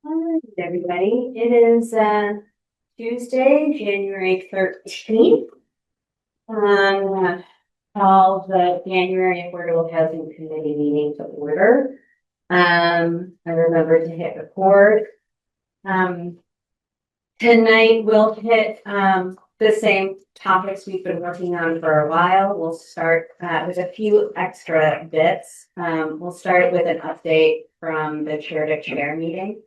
Hi, everybody. It is Tuesday, January 13th. Call the January Affordable Housing Committee meeting to order. I remember to hit record. Tonight we'll hit the same topics we've been working on for a while. We'll start with a few extra bits. We'll start with an update from the chair-to-chair meeting.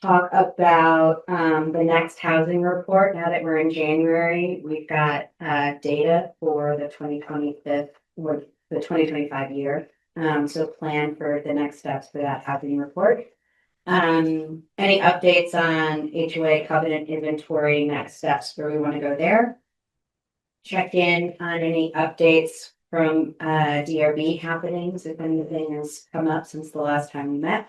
Talk about the next housing report. Now that we're in January, we've got data for the 2025 or the 2025 year. So plan for the next steps for that housing report. Any updates on HOA covenant inventory, next steps where we want to go there? Check in on any updates from DRB happenings, if anything has come up since the last time we met.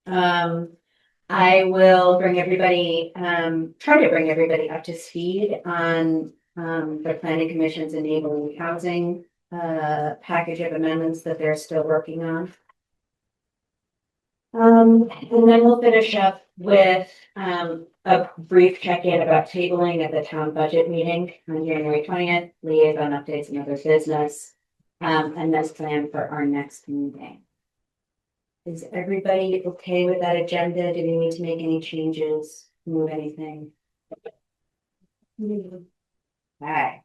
I will bring everybody, try to bring everybody up to speed on the Planning Commission's enabling housing package of amendments that they're still working on. And then we'll finish up with a brief check-in about tabling at the town budget meeting on January 20th, liaison updates and other business, and then plan for our next meeting. Is everybody okay with that agenda? Do we need to make any changes, move anything? Okay.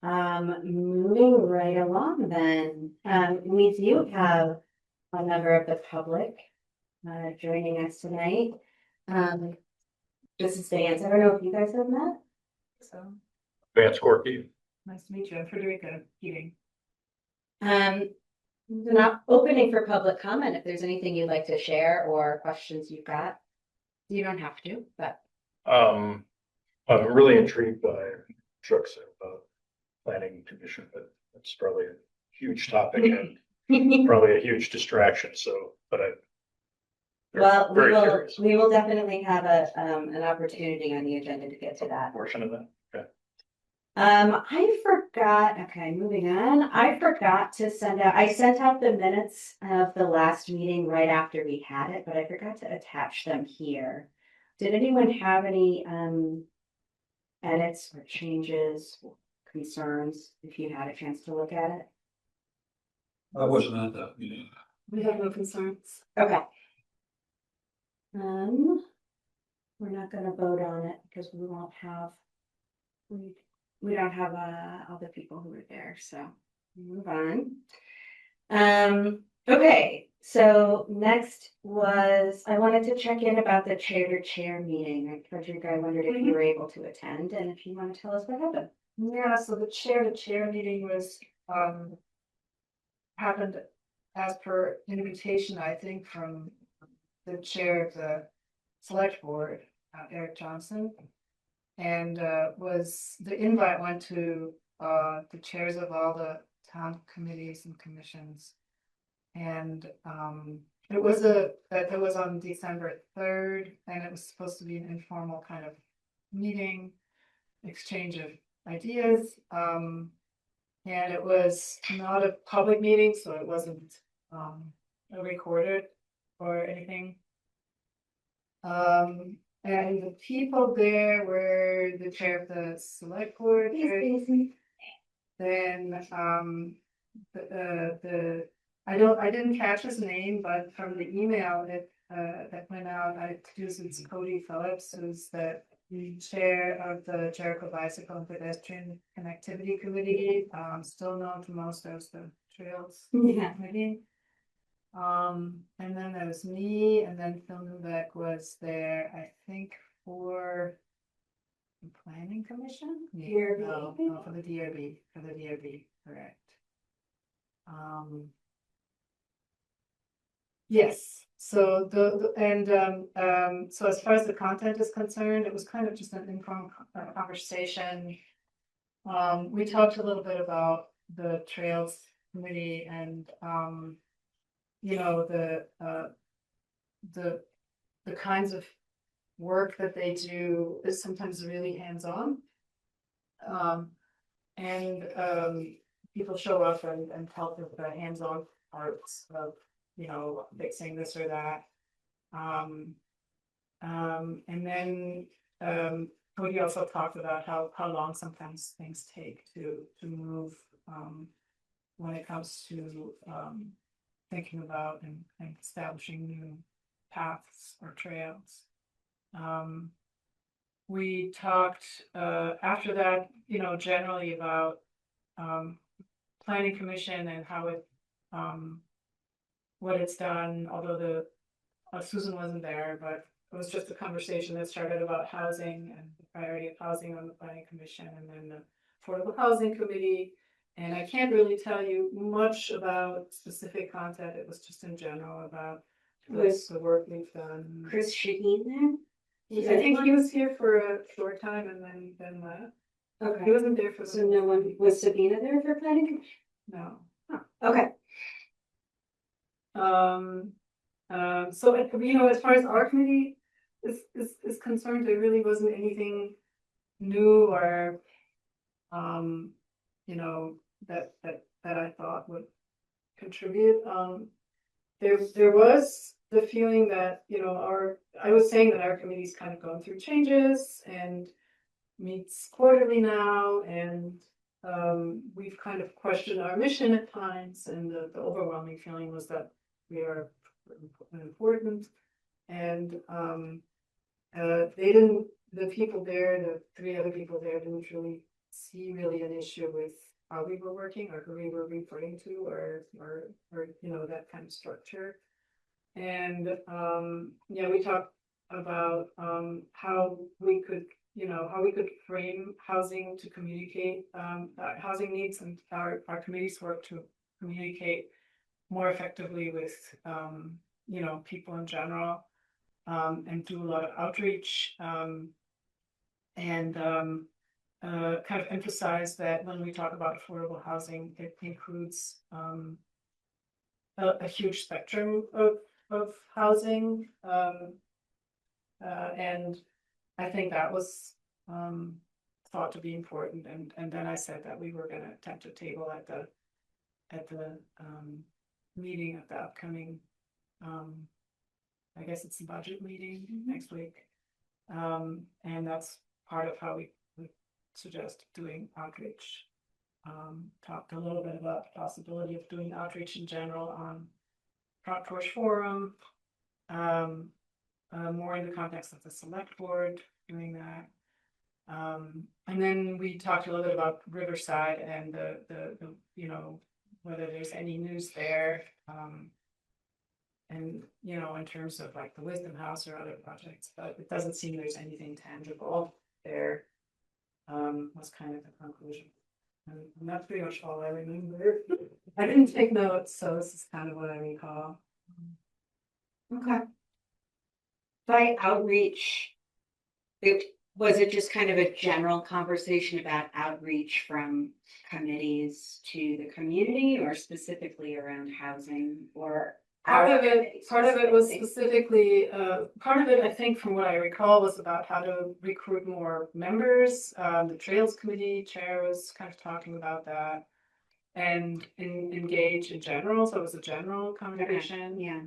Moving right along then, we do have a member of the public joining us tonight. This is Vance. I don't know if you guys have met. So, Vance Corky. nice to meet you. I'm Frederica Keating. We're not opening for public comment. If there's anything you'd like to share or questions you've got, you don't have to, but. I'm really intrigued by trucks and planning commission, but it's probably a huge topic and probably a huge distraction. So, but Well, very curious. we will definitely have an opportunity on the agenda to get to that. Portion of that. Okay. I forgot, okay, moving on. I forgot to I sent out the minutes of the last meeting right after we had it, but I forgot to attach them here. Did anyone have any edits or changes, concerns, if you had a chance to look at it? I wasn't at that meeting. We have no concerns. Okay. We're not gonna vote on it because we won't have, we don't have all the people who were there, so move on. Okay, so next was, I wanted to check in about the chair-to-chair meeting. Frederica, I wondered if you were able to attend and if you want to tell us what happened. Yeah, so the chair-to-chair meeting was happened as per invitation, I think, from the chair of the select board, Eric Johnson. And the invite went to the chairs of all the town committees and commissions. And it was on December 3rd, and it was supposed to be an informal kind of meeting, exchange of ideas. And it was not a public meeting, so it wasn't recorded or anything. And the people there were the chair of the select board, then I didn't catch his name, but from the email that went out, I deduced it's Cody Phillips, who's the chair of the Jericho Bicycle and Pedestrian Connectivity Committee, still known to most as the Trails Committee. And then there was me, and then Phil Newbeck was there, I think, for the Planning Commission? DRB? No, for the DRB, correct. Yes, so so as far as the content is concerned, it was kind of just an informal conversation. We talked a little bit about the Trails Committee and you know, the kinds of work that they do is sometimes really hands-on. And people show up and help with the hands-on parts of, fixing this or that. And then, Cody also talked about how long sometimes things take to move, when it comes to, thinking about and establishing new paths or trails. We talked, after that, generally about, planning commission and how it, what it's done, although Susan wasn't there, but it was just a conversation that started about housing and the priority of housing on the planning commission, and then the affordable housing committee. And I can't really tell you much about specific content. It was just in general about the work we've done. Chris Shaheen there? I think he was here for a short time and then left. He Okay, wasn't there for so no one, was Sabina there for planning commission? No. Okay, So, as far as our committee is concerned, there really wasn't anything new or, that I thought would contribute. There was the feeling that, I was saying that our committee's kind of going through changes and meets quarterly now, and we've kind of questioned our mission at times, and the overwhelming feeling was that we are important. And the people there, the three other people there, didn't really see an issue with how we were working or who we were reporting to, or that kind of structure. And we talked about how we could frame housing to communicate housing needs, and our committee's work to communicate more effectively with people in general, and do a lot of outreach, and kind of emphasize that when we talk about affordable housing, it includes a huge spectrum of housing, and I think that was thought to be important. And then I said that we were going to attempt a table at the meeting at the upcoming, I guess it's the budget meeting next week, and that's part of how we would suggest doing outreach. Talked a little bit about the possibility of doing outreach in general on Front Porch Forum, more in the context of the select board doing that. And then we talked a little bit about Riverside and the whether there's any news there, and in terms of like the Wisdom House or other projects, but it doesn't seem there's anything tangible there. Was kind of the conclusion, and that's pretty much all I remember. I didn't take notes, so this is kind of what I recall. okay. By outreach, was it just kind of a general conversation about outreach from committees to the community, or specifically around housing, or? Part of it was specifically, part of it, I think, from what I recall, was about how to recruit more members. The Trails Committee chair was kind of talking about that, and engage in general. So it was a general conversation, Yeah.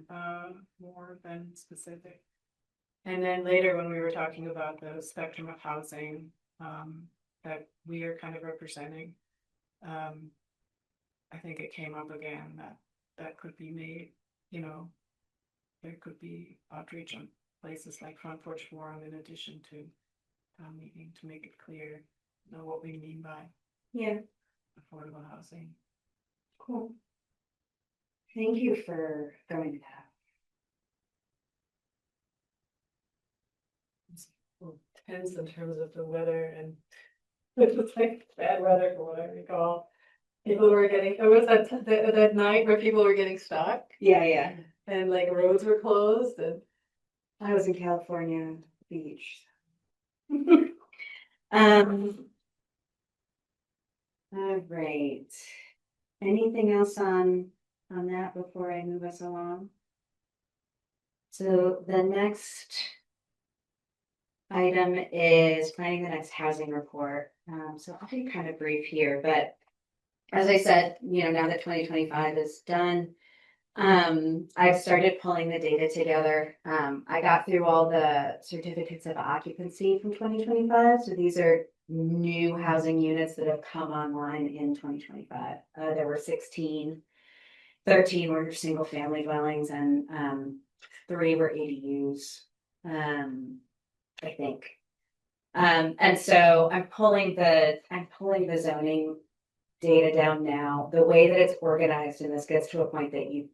More than specific. And then later, when we were talking about the spectrum of housing that we are kind of representing, I think it came up again that could be made. There could be outreach on places like Front Porch Forum in addition to town meeting, to make it clear, what we mean by affordable housing. Cool. Thank you for going to that. Well, depends in terms of the weather, and it was like bad weather from what I recall. People were getting, it was that night where people were getting stuck. Yeah. And like roads were closed, and I was in California Beach. All right. Anything else on that before I move us along? So the next item is planning the next housing report. So I'll be kind of brief here, but as I said, now that 2025 is done, I've started pulling the data together. I got through all the certificates of occupancy from 2025. So these are new housing units that have come online in 2025. There were 16, 13 were single family dwellings, and 3 were ADUs, I think. And so I'm pulling the zoning data down now. The way that it's organized, and this gets to a point that you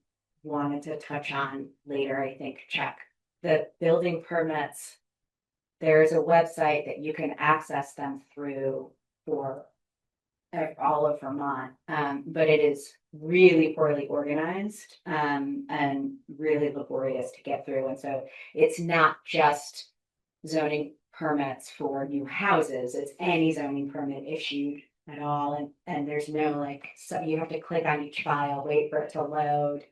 wanted to touch on later, I think, Chuck. The building permits, there's a website that you can access them through for all of Vermont, but it is really poorly organized and really laborious to get through. And so it's not just zoning permits for new houses, it's any zoning permit issued at all. And there's no so you have to click on each file, wait for it to load,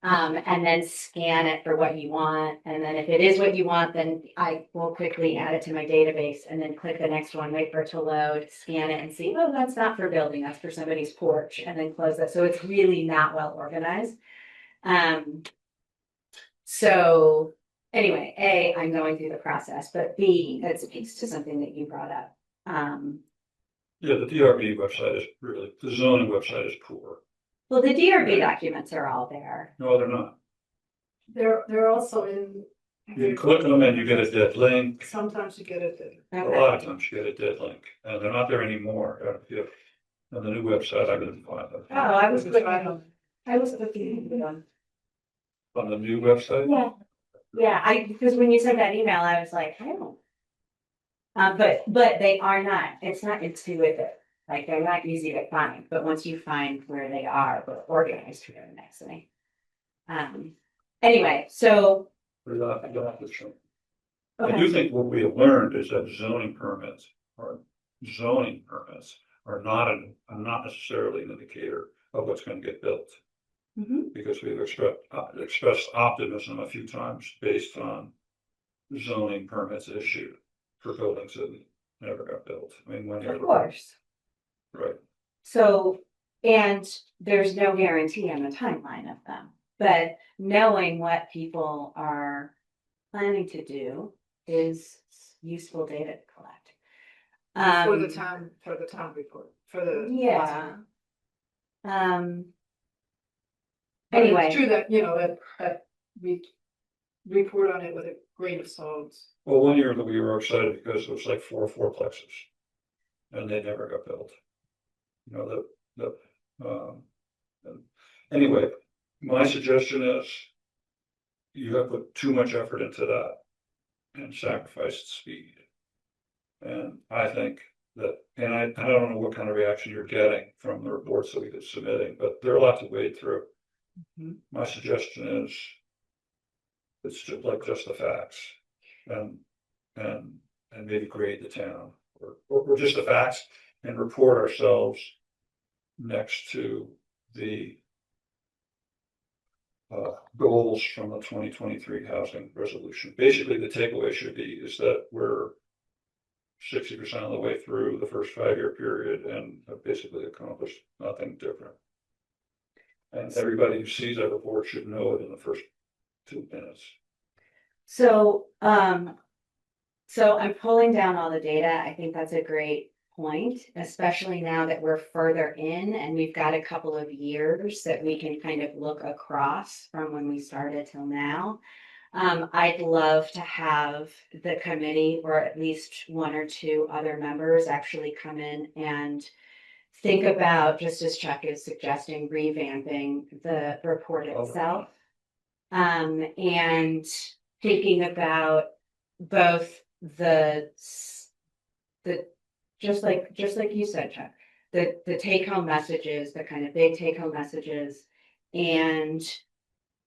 and then scan it for what you want. And then if it is what you want, then I will quickly add it to my database and then click the next one, wait for it to load, scan it and see, oh, that's not for building, that's for somebody's porch, and then close it. So it's really not well organized. So anyway, A, I'm going through the process, but B, it speaks to something that you brought up. Yeah, the DRB website is really, the zoning website is poor. Well, the DRB documents are all there. No, they're not. They're also in. You click them and you get a dead link. Sometimes you get it. A lot of times you get a dead link, and they're not there anymore. On the new website, I couldn't find them. Oh, I was looking On the new website? Yeah, because when you sent that email, I was like, I don't. But they are not, it's not intuitive. Like, they're not easy to find, but once you find where they are, they're organized very nicely. Anyway, so. I do think what we have learned is that zoning permits are not necessarily an indicator of what's going to get built. Because we've expressed optimism a few times based on zoning permits issued for buildings that never got built. I mean, Of course. Right. So, and there's no guarantee on the timeline of them, but knowing what people are planning to do is useful data to collect. For the town report, for the. Yeah. But Anyway. it's true that, that we report on it with a grain of salt. Well, one year we were excited because it was like 4 fourplexes, and they never got built. Anyway, my suggestion is you have put too much effort into that and sacrificed speed. And I think that, and I don't know what kind of reaction you're getting from the reports that we've been submitting, but there are a lot to wade through. My suggestion is it's just the facts and maybe grade the town or just the facts and report ourselves next to the goals from the 2023 housing resolution. Basically, the takeaway should be is that we're 60% of the way through the first 5-year period and have basically accomplished nothing different. And everybody who sees that report should know it in the first 2 minutes. So I'm pulling down all the data. I think that's a great point, especially now that we're further in and we've got a couple of years that we can kind of look across from when we started till now. I'd love to have the committee or at least 1 or 2 other members actually come in and think about, just as Chuck is suggesting, revamping the report itself, and thinking about both the just like you said, Chuck, the take-home messages, the kind of big take-home messages, and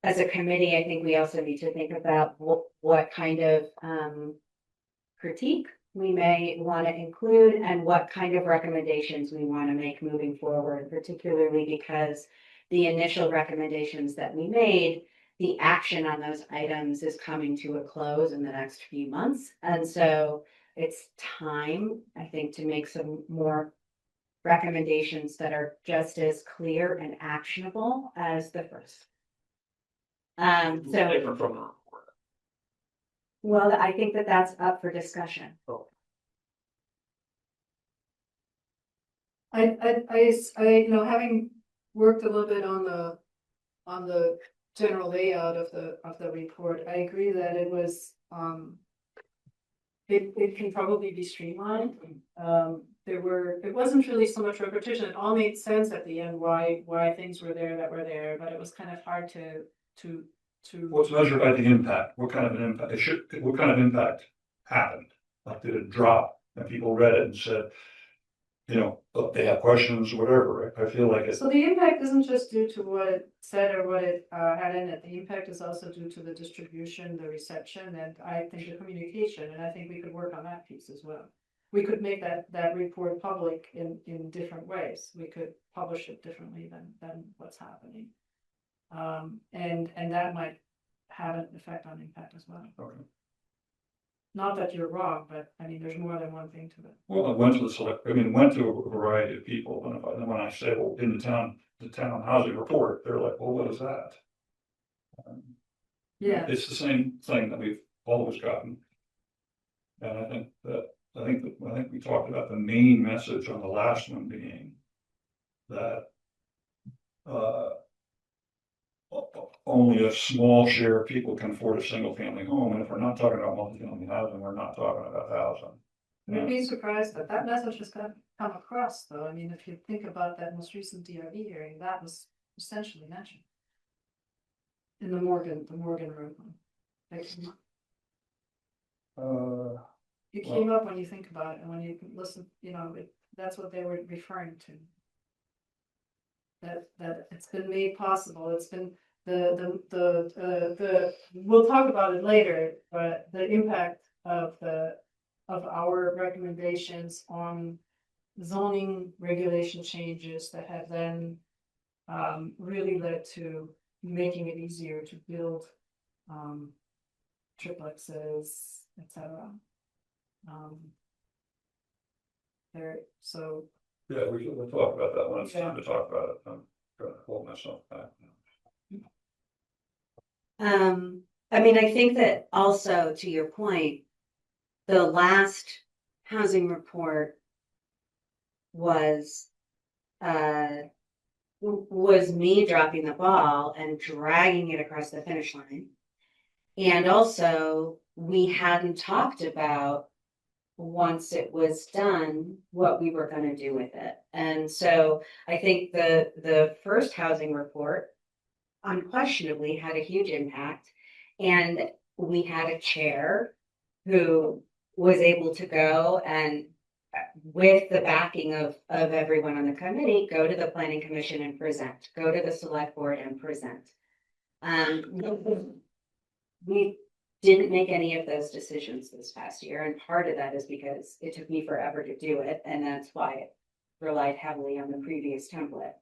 as a committee, I think we also need to think about what kind of critique we may want to include and what kind of recommendations we want to make moving forward, particularly because the initial recommendations that we made, the action on those items is coming to a close in the next few months. And so it's time, I think, to make some more recommendations that are just as clear and actionable as the first. So, Different from the report. well, I think that that's up for discussion. You know, having worked a little bit on the general layout of the report, I agree that it was, it can probably be streamlined. It wasn't really so much repetition. It all made sense at the end, why things were there that were there, but it was kind of hard to. What's measured by the impact? What kind of an impact? What kind of impact happened? Like, did it drop and people read it and said, you know, they have questions, whatever. I feel like it. So the impact isn't just due to what it said or what it had in it. The impact is also due to the distribution, the reception, and I think the communication. And I think we could work on that piece as well. We could make that report public in different ways. We could publish it differently than what's happening. And that might have an effect on impact as well. Okay. Not that you're wrong, but I mean, there's more than one thing to it. Well, it went to went to a variety of people. And when I say, well, in the town housing report, they're like, well, what is that? Yeah. It's the same thing that we've always gotten. And I think we talked about the main message on the last one being that only a small share of people can afford a single family home. And if we're not talking about multifamily housing, we're not talking about housing. You'd be surprised that message has come across, though. I mean, if you think about that most recent DRB hearing, that was essentially mentioned in the Morgan room. It came up when you think about it, and when you listen, you know, that's what they were referring to. That it's been made possible. It's been we'll talk about it later, but the impact of our recommendations on zoning regulation changes that have then really led to making it easier to build triplexes, etc. So Yeah, we'll talk about that when it's time to talk about it. I'm trying to hold myself back. I mean, I think that also, to your point, the last housing report was me dropping the ball and dragging it across the finish line. And also, we hadn't talked about, once it was done, what we were going to do with it. And so I think the first housing report unquestionably had a huge impact. And we had a chair who was able to go and, with the backing of everyone on the committee, go to the planning commission and present, go to the select board and present. We didn't make any of those decisions this past year. And part of that is because it took me forever to do it. And that's why it relied heavily on the previous template.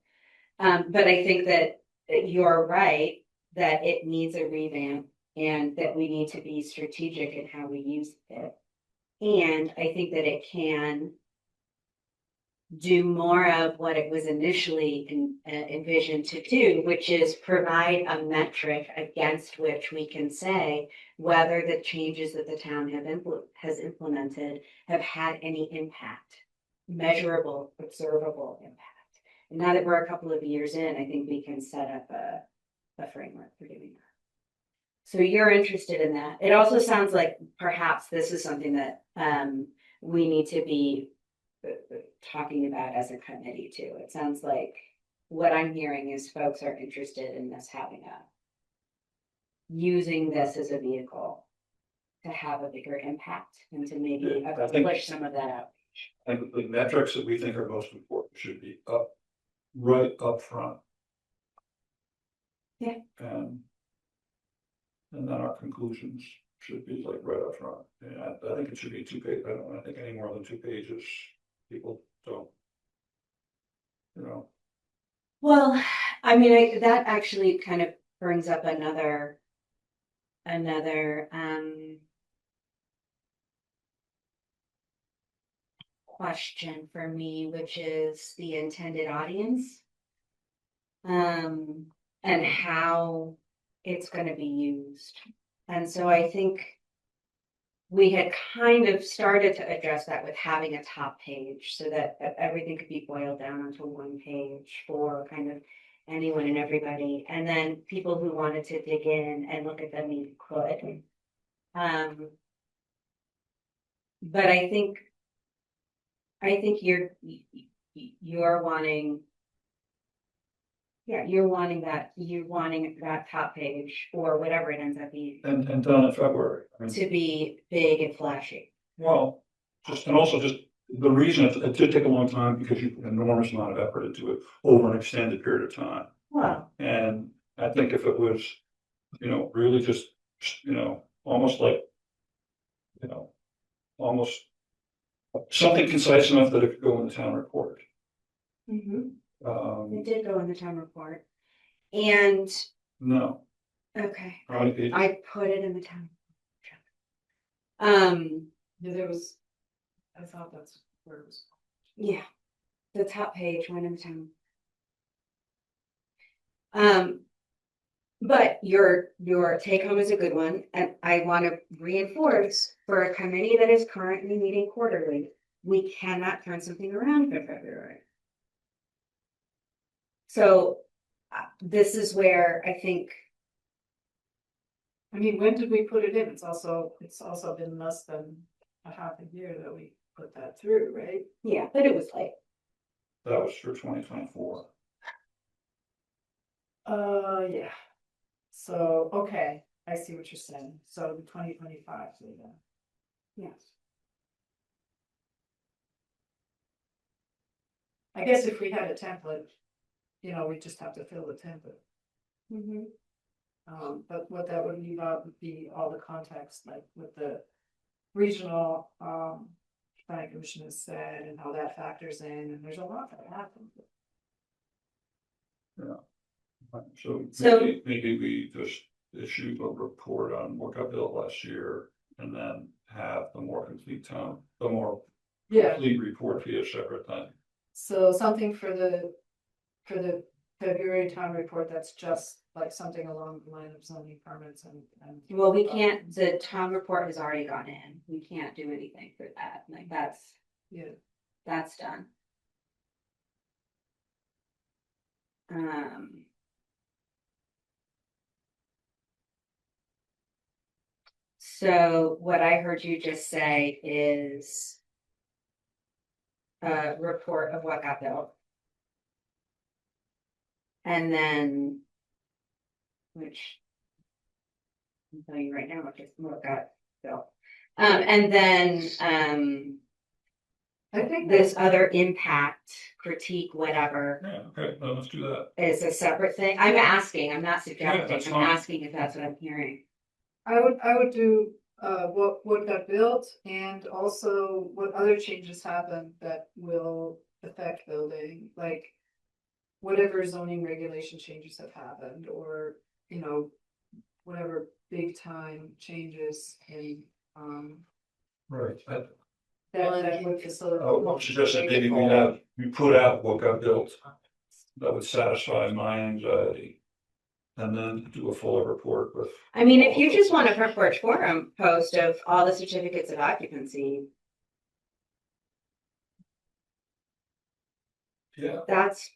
But I think that you're right, that it needs a revamp and that we need to be strategic in how we use it. And I think that it can do more of what it was initially envisioned to do, which is provide a metric against which we can say whether the changes that the town has implemented have had any impact, measurable, observable impact. And now that we're a couple of years in, I think we can set up a framework for doing that. So you're interested in that. It also sounds like perhaps this is something that we need to be talking about as a committee too. It sounds like what I'm hearing is folks are interested in this using this as a vehicle to have a bigger impact and to maybe push some of that out. I think the metrics that we think are most important should be right up front. Yeah. And then our conclusions should be like right up front. And I think it should be 2 pages. I don't want to think any more than 2 pages. People don't, you know. Well, I mean, that actually kind of brings up another question for me, which is the intended audience. And how it's gonna be used. And so I think we had kind of started to address that with having a top page so that everything could be boiled down onto one page for kind of anyone and everybody. And then people who wanted to dig in and look at them, you could. But I think you're wanting, yeah, you're wanting that top page or whatever it ends up being And done in February. I mean, to be big and flashy. well, and also just the reason it did take a long time because you put an enormous amount of effort into it over an extended period of time. Well, And I think if it was, really just, almost like, almost something concise enough that it could go in the town report. it did go in the town report. And, No, okay, how many pages? I put it in the town. Yeah, there was, I thought that's where it was. Yeah, the top page went in the town. But your take home is a good one, and I want to reinforce for a committee that is currently meeting quarterly, we cannot turn something around for February. So this is where I think, I mean, when did we put it in? It's also been less than a half a year that we put that through, right? yeah, but it was late. That was for 2024. Yeah. So, okay, I see what you're saying. So the 2025, so yeah. Yes. I guess if we had a template, we just have to fill the template. But what that would leave out would be all the context, like with the regional planning commission has said and how that factors in, and there's a lot that happens. So maybe we just issue a report on what got built last year and then have the more complete complete report via separate thing. So something for the February town report, that's just like something along the line of zoning permits and. Well, we can't, the town report has already gone in. We can't do anything for that. Like that's done. So what I heard you just say is a report of what got built. And then, which I'm telling you right now, which is what got built. And then I think this other impact, critique, whatever, Yeah, okay, let's do that. is a separate thing. I'm asking, I'm not suggesting, that's I'm fine. asking if that's what I'm hearing. I would do what got built and also what other changes happened that will affect building, like whatever zoning regulation changes have happened, or whatever big time changes in Right. that would facilitate. I'm suggesting maybe we put out what got built that would satisfy my anxiety. And then do a fuller report with. I mean, if you just want a front porch forum post of all the certificates of occupancy, Yeah, that's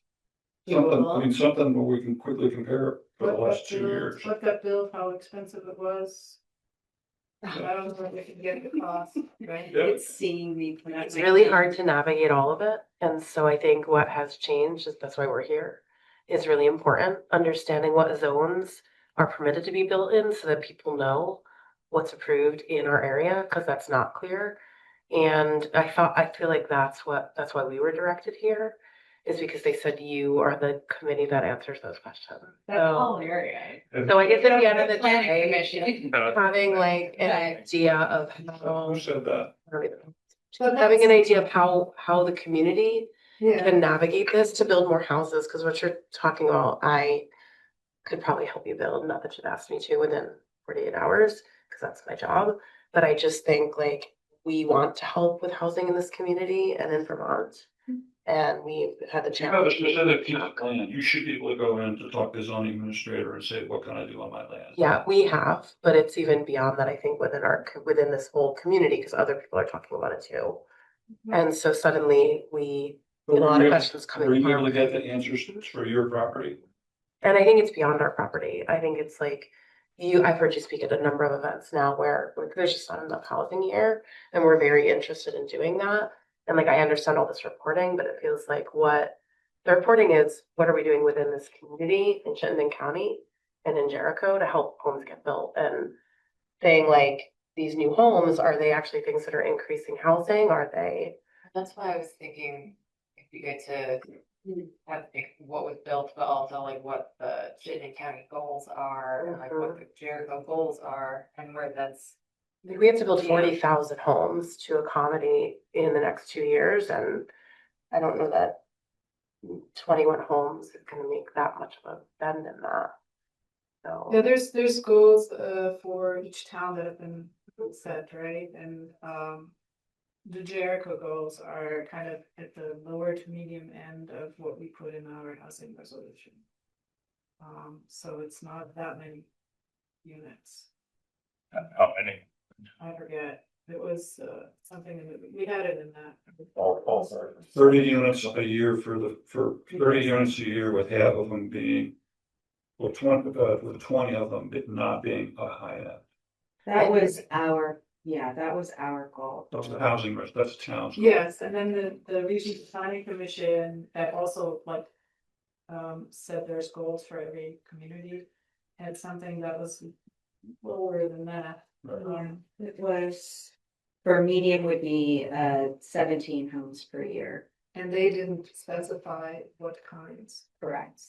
something doable. where we can quickly compare for the last 2 years. What got built, how expensive it was. I don't know if we can get the cost, right? Yeah. It's seeing me. It's really hard to navigate all of it. And so I think what has changed is that's why we're here. Is really important. Understanding what zones are permitted to be built in so that people know what's approved in our area, because that's not clear. And I feel like that's why we were directed here, is because they said you are the committee that answers those questions. That's all area. So I guess at the end of the Planning day, commission. having like an idea of how, Who said that? having an idea of how the community Yeah, can navigate this to build more houses, because what you're talking about, I could probably help you build, not that you'd ask me to within 48 hours, because that's my job. But I just think like we want to help with housing in this community and in Vermont. And we've had the If you have a challenge. specific piece of land, you should be able to go in to talk to the zoning administrator and say, what can I do on my land? Yeah, we have, but it's even beyond that, I think, within this whole community, because other people are talking about it too. And so suddenly we get a lot of questions coming. Were you able from- to get the answers to this for your property? And I think it's beyond our property. I think it's like I've heard you speak at a number of events now where like, there's just not enough housing here, and we're very interested in doing that. And like I understand all this reporting, but it feels like what the reporting is, what are we doing within this community in Chittenden County and in Jericho to help homes get built? And saying like these new homes, are they actually things that are increasing housing? Are they? That's why I was thinking, it'd be good to have like, what was built, but also like what the Chittenden County goals are, and like what the Jericho goals are, and where that's. Like, we have to build 40,000 homes to accommodate in the next 2 years, and I don't know that 21 homes is gonna make that much of a bend in that. So. Yeah, there's goals for each town that have been set, right? And the Jericho goals are kind of at the lower to medium end of what we put in our housing resolution. So it's not that many units. How many? I forget. It was something we had it in that. All 30 units a year for 30 units a year with half of them being, well, 20 of them not being a high end. That was our goal. That's the housing, that's towns. Yes, and then the Regional Planning Commission that also like said there's goals for every community had something that was lower than that. It was, for medium would be 17 homes per year. And they didn't specify what kinds, Correct.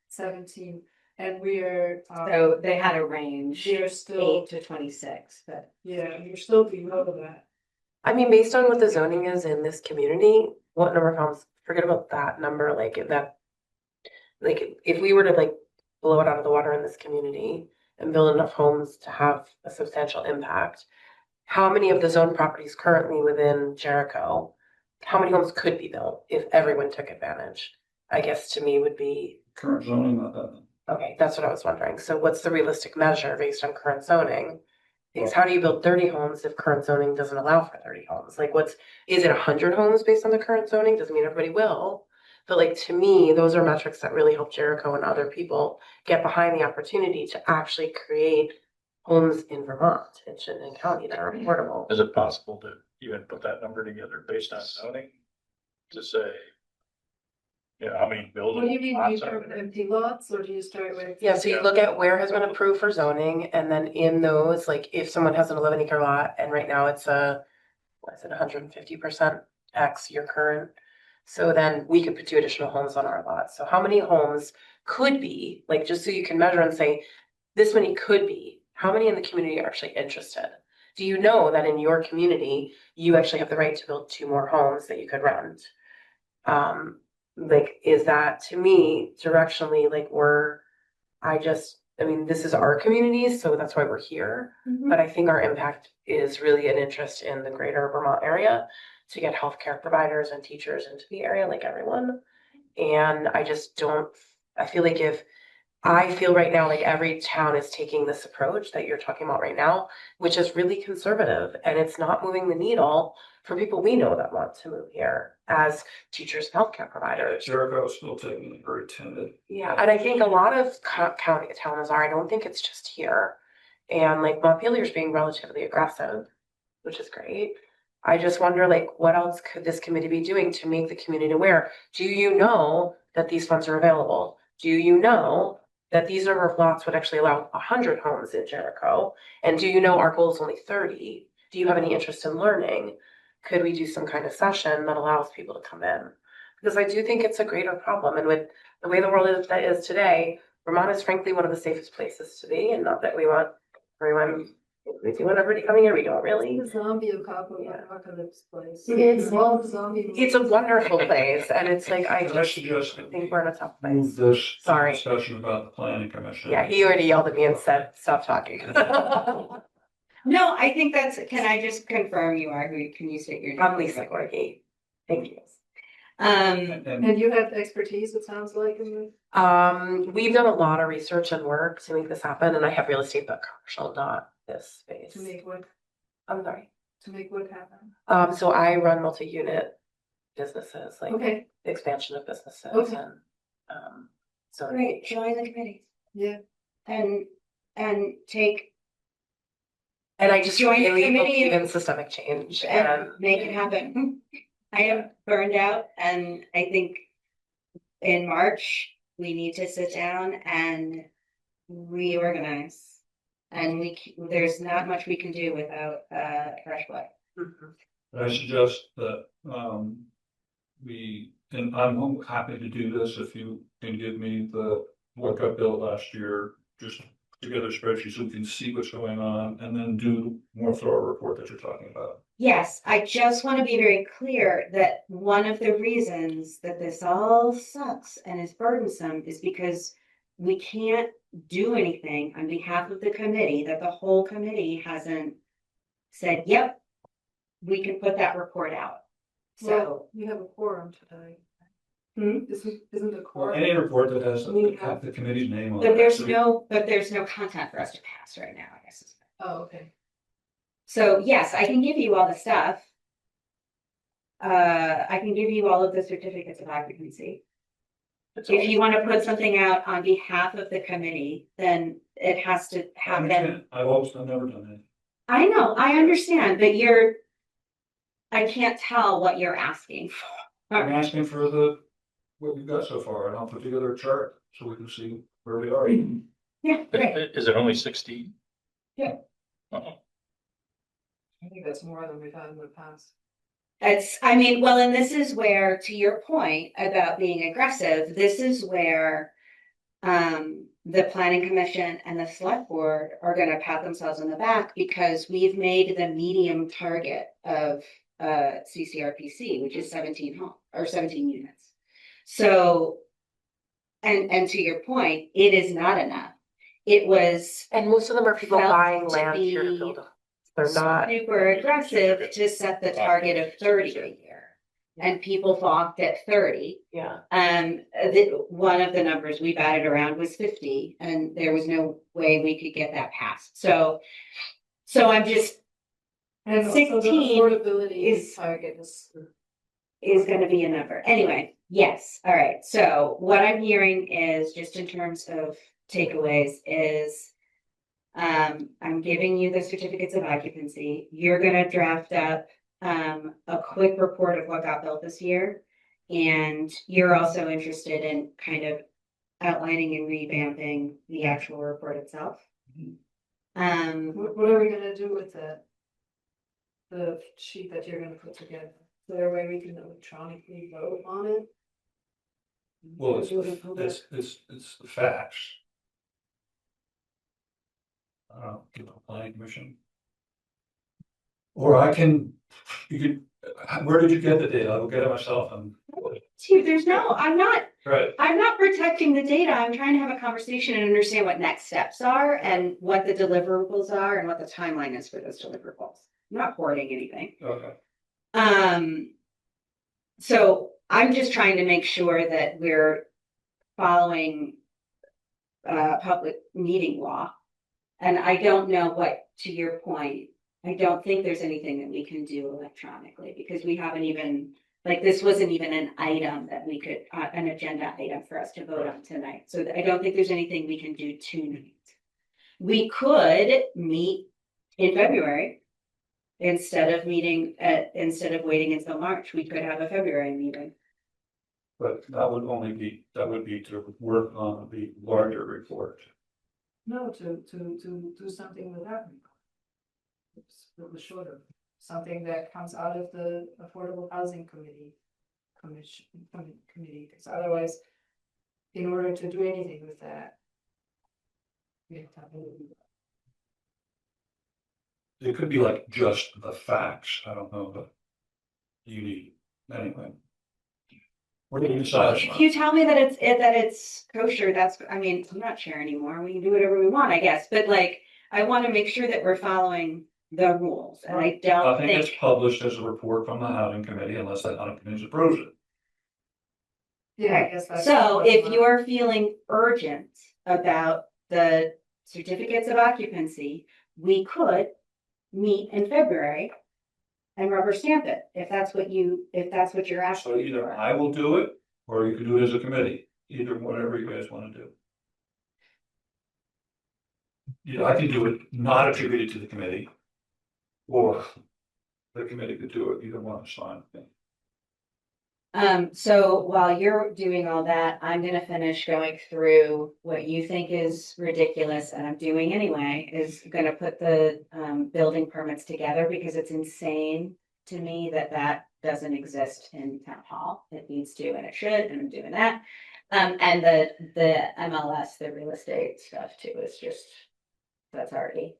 17, and we are. So they had a range, We are still, 8 to 26, but yeah, we're still below that. I mean, based on what the zoning is in this community, what number of homes, forget about that number, like if that. Like if we were to like blow it out of the water in this community and build enough homes to have a substantial impact, how many of the zone properties currently within Jericho, how many homes could be built if everyone took advantage? I guess to me would be, Current zoning, okay, that's what I was wondering. So what's the realistic measure based on current zoning? Because how do you build 30 homes if current zoning doesn't allow for 30 homes? Like is it 100 homes based on the current zoning? Doesn't mean everybody will. But like, to me, those are metrics that really help Jericho and other people get behind the opportunity to actually create homes in Vermont, in Chittenden County that are affordable. Is it possible to even put that number together based on zoning? To say, how many buildings? What do you mean, do you start with empty lots, or do you start with? Yeah, so you look at where has been approved for zoning, and then in those, like if someone has an 11-acre lot and right now it's 150% X your current. So then we could put 2 additional homes on our lot. So how many homes could be, like, just so you can measure and say, this many could be, how many in the community are actually interested? Do you know that in your community, you actually have the right to build 2 more homes that you could rent? Like, is that, to me, directionally, like this is our community, so that's why we're here. But I think our impact is really an interest in the greater Vermont area to get healthcare providers and teachers into the area like everyone. And I feel like I feel right now like every town is taking this approach that you're talking about right now, which is really conservative, and it's not moving the needle for people we know that want to move here as teachers and healthcare providers. Jericho is still taking it very timid. Yeah, and I think a lot of county towns are. I don't think it's just here. And like Montpelier's being relatively aggressive, which is great. I just wonder, like, what else could this committee be doing to make the community aware? Do you know that these funds are available? Do you know that these number of lots would actually allow 100 homes in Jericho? And do you know our goal is only 30? Do you have any interest in learning? Could we do some kind of session that allows people to come in? Because I do think it's a greater problem. And with the way the world is today, Vermont is frankly one of the safest places to be. And not that we want everyone, we do want everybody coming here, we don't really. Zombie apocalypse place. It's a wonderful place, and it's like I I suggest that think we're in a tough move place. this Sorry. discussion about the planning commission. Yeah, he already yelled at me and said, "Stop talking." No, I think can I just confirm you are, can you state your name? I'm Lisa Gorgie. Thank you. And And you have expertise, it sounds like, in We've done a lot of research and work to make this happen, and I have real estate but commercial, not this space. to make what happen. So I run multi-unit businesses, like Okay, expansion of businesses Okay. and, so. Great, join the committee yeah. and take And I just Join the really committee believe in systemic change and and make it happen. I am burned out and I think in March, we need to sit down and reorganize. And there's not much we can do without fresh blood. I suggest that, and I'm happy to do this if you can give me what got built last year, just together a spreadsheet so we can see what's going on and then do more thorough report that you're talking about. Yes, I just want to be very clear that one of the reasons that this all sucks and is burdensome is because we can't do anything on behalf of the committee, that the whole committee hasn't said, yep, we can put that report out. So, Well, you have a quorum today. Isn't a Well, quorum? any report that has We the committee's name on it. but there's no content for us to pass right now, I guess. Oh, okay. So yes, I can give you all the stuff. I can give you all of the certificates of occupancy. If you want to put something out on behalf of the committee, then it has to happen. I've never done that. I know, I understand, but I can't tell what you're asking for. I'm asking for what we've got so far, and I'll put together a chart so we can see where we are. Yeah, great. Is it only 16? Yeah. Uh-oh. I think that's more than we've had in the past. Well, and this is where, to your point about being aggressive, this is where the planning commission and the select board are gonna pat themselves on the back because we've made the medium target of CCRPC, which is 17 units. So, and to your point, it is not enough. It was And most of them are people felt buying to land here to be build them. They're not. super aggressive to set the target of 30 a year. And people balked at 30. Yeah. One of the numbers we batted around was 50, and there was no way we could get that passed. So I'm just And 16 the affordability is- target is going to be a number. Anyway, yes. All right. So what I'm hearing is just in terms of takeaways is I'm giving you the certificates of occupancy. You're going to draft up a quick report of what got built this year. And you're also interested in kind of outlining and revamping the actual report itself. What are we gonna do with the sheet that you're gonna put together? Is there a way we can electronically vote on it? Well, Do it in public? it's the facts. Give the planning commission. Or where did you get the data? I will get it myself and. Steve, I'm not protecting the data. I'm trying to have a conversation and understand what next steps are and what the deliverables are and what the timeline is for those deliverables. I'm not hoarding anything. Okay. So I'm just trying to make sure that we're following public meeting law. And I don't know what, to your point, I don't think there's anything that we can do electronically because we haven't even, this wasn't even an item that we could, an agenda item for us to vote on tonight. So I don't think there's anything we can do tonight. We could meet in February instead of waiting until March. We could have a February meeting. But that would be to work on the larger report. No, to do something with that. It's a little shorter, something that comes out of the Affordable Housing Committee, because otherwise, in order to do anything with that, we have to have It could be like just the facts. I don't know, but you need anyway. What do you decide? If you tell me that it's kosher, I'm not sure anymore. We can do whatever we want, I guess. But I want to make sure that we're following the rules, and I I don't think it's think. published as a report from the housing committee unless that housing committee approves it. Yeah, I guess that's. So if you're feeling urgent about the certificates of occupancy, we could meet in February and rubber stamp it, if that's what you're asking So either for. I will do it, or you can do it as a committee, either whatever you guys wanna do. Yeah, I can do it, not attributed to the committee. Or the committee could do it, either one is fine. So while you're doing all that, I'm gonna finish going through what you think is ridiculous, and I'm doing anyway, is gonna put the building permits together, because it's insane to me that that doesn't exist in town hall. It needs to, and it should, and I'm doing that. And the MLS, the real estate stuff too, is just, that's already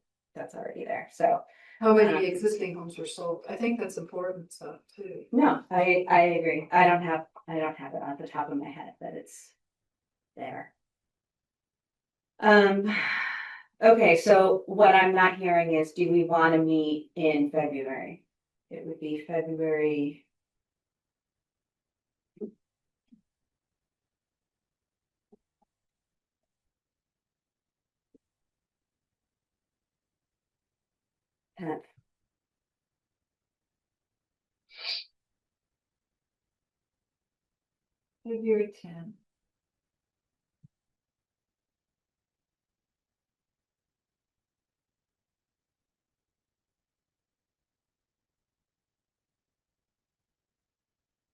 there, so. How many existing homes were sold? I think that's important stuff too. No, I agree. I don't have it on the top of my head, but it's there. Okay, so what I'm not hearing is, do we want to meet in February? It would be February. February 10.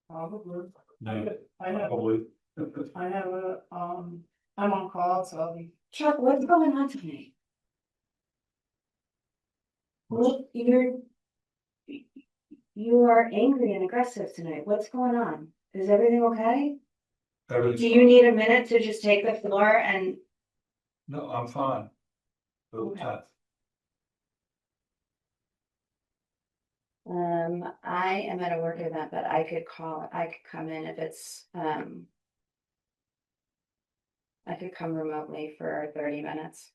Probably. Yeah, I have, probably. I have I'm on call, so I'll be. Chuck, what's going on tonight? Look, you are angry and aggressive tonight. What's going on? Is everything okay? Everything's Do you fine. need a minute to just take the floor and? No, I'm fine. The Okay. 10th. I am at a work event, but I could come in if it's, I could come remotely for 30 minutes.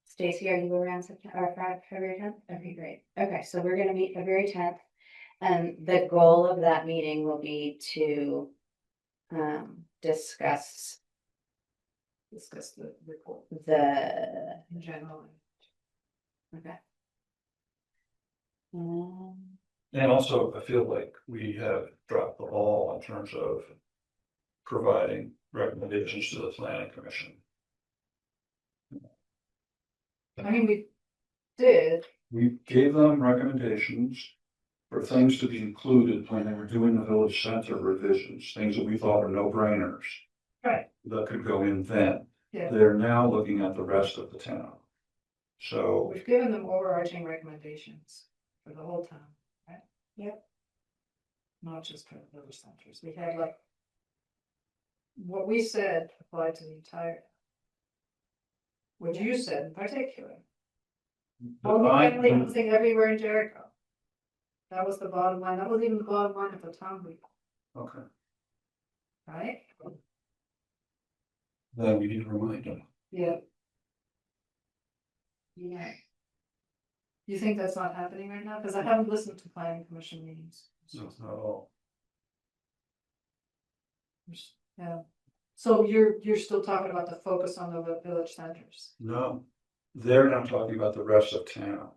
Stacy, are you around February 10th? Okay, great. Okay, so we're gonna meet February 10th. And the goal of that meeting will be to discuss The report the, in general. okay. And also, I feel like we have dropped the ball in terms of providing recommendations to the planning commission. I mean, we did, We gave them recommendations for things to be included when they were doing the village center revisions, things that we thought were no-brainers. Right. That could go in then. Yeah. They're now looking at the rest of the town. So, we've given them overarching recommendations for the whole town, right? Yep. Not just for the village centers. We had like. What we said applied to the entire. What you said in particular. Only housing everywhere in Jericho. That was the bottom line. That was even the bottom line of the town week, okay, right? then we need to remind them. Yeah. Yeah. You think that's not happening right now? Because I haven't listened to planning commission meetings. No, it's not all. Yeah. So you're still talking about the focus on the village centers? No, they're not talking about the rest of town.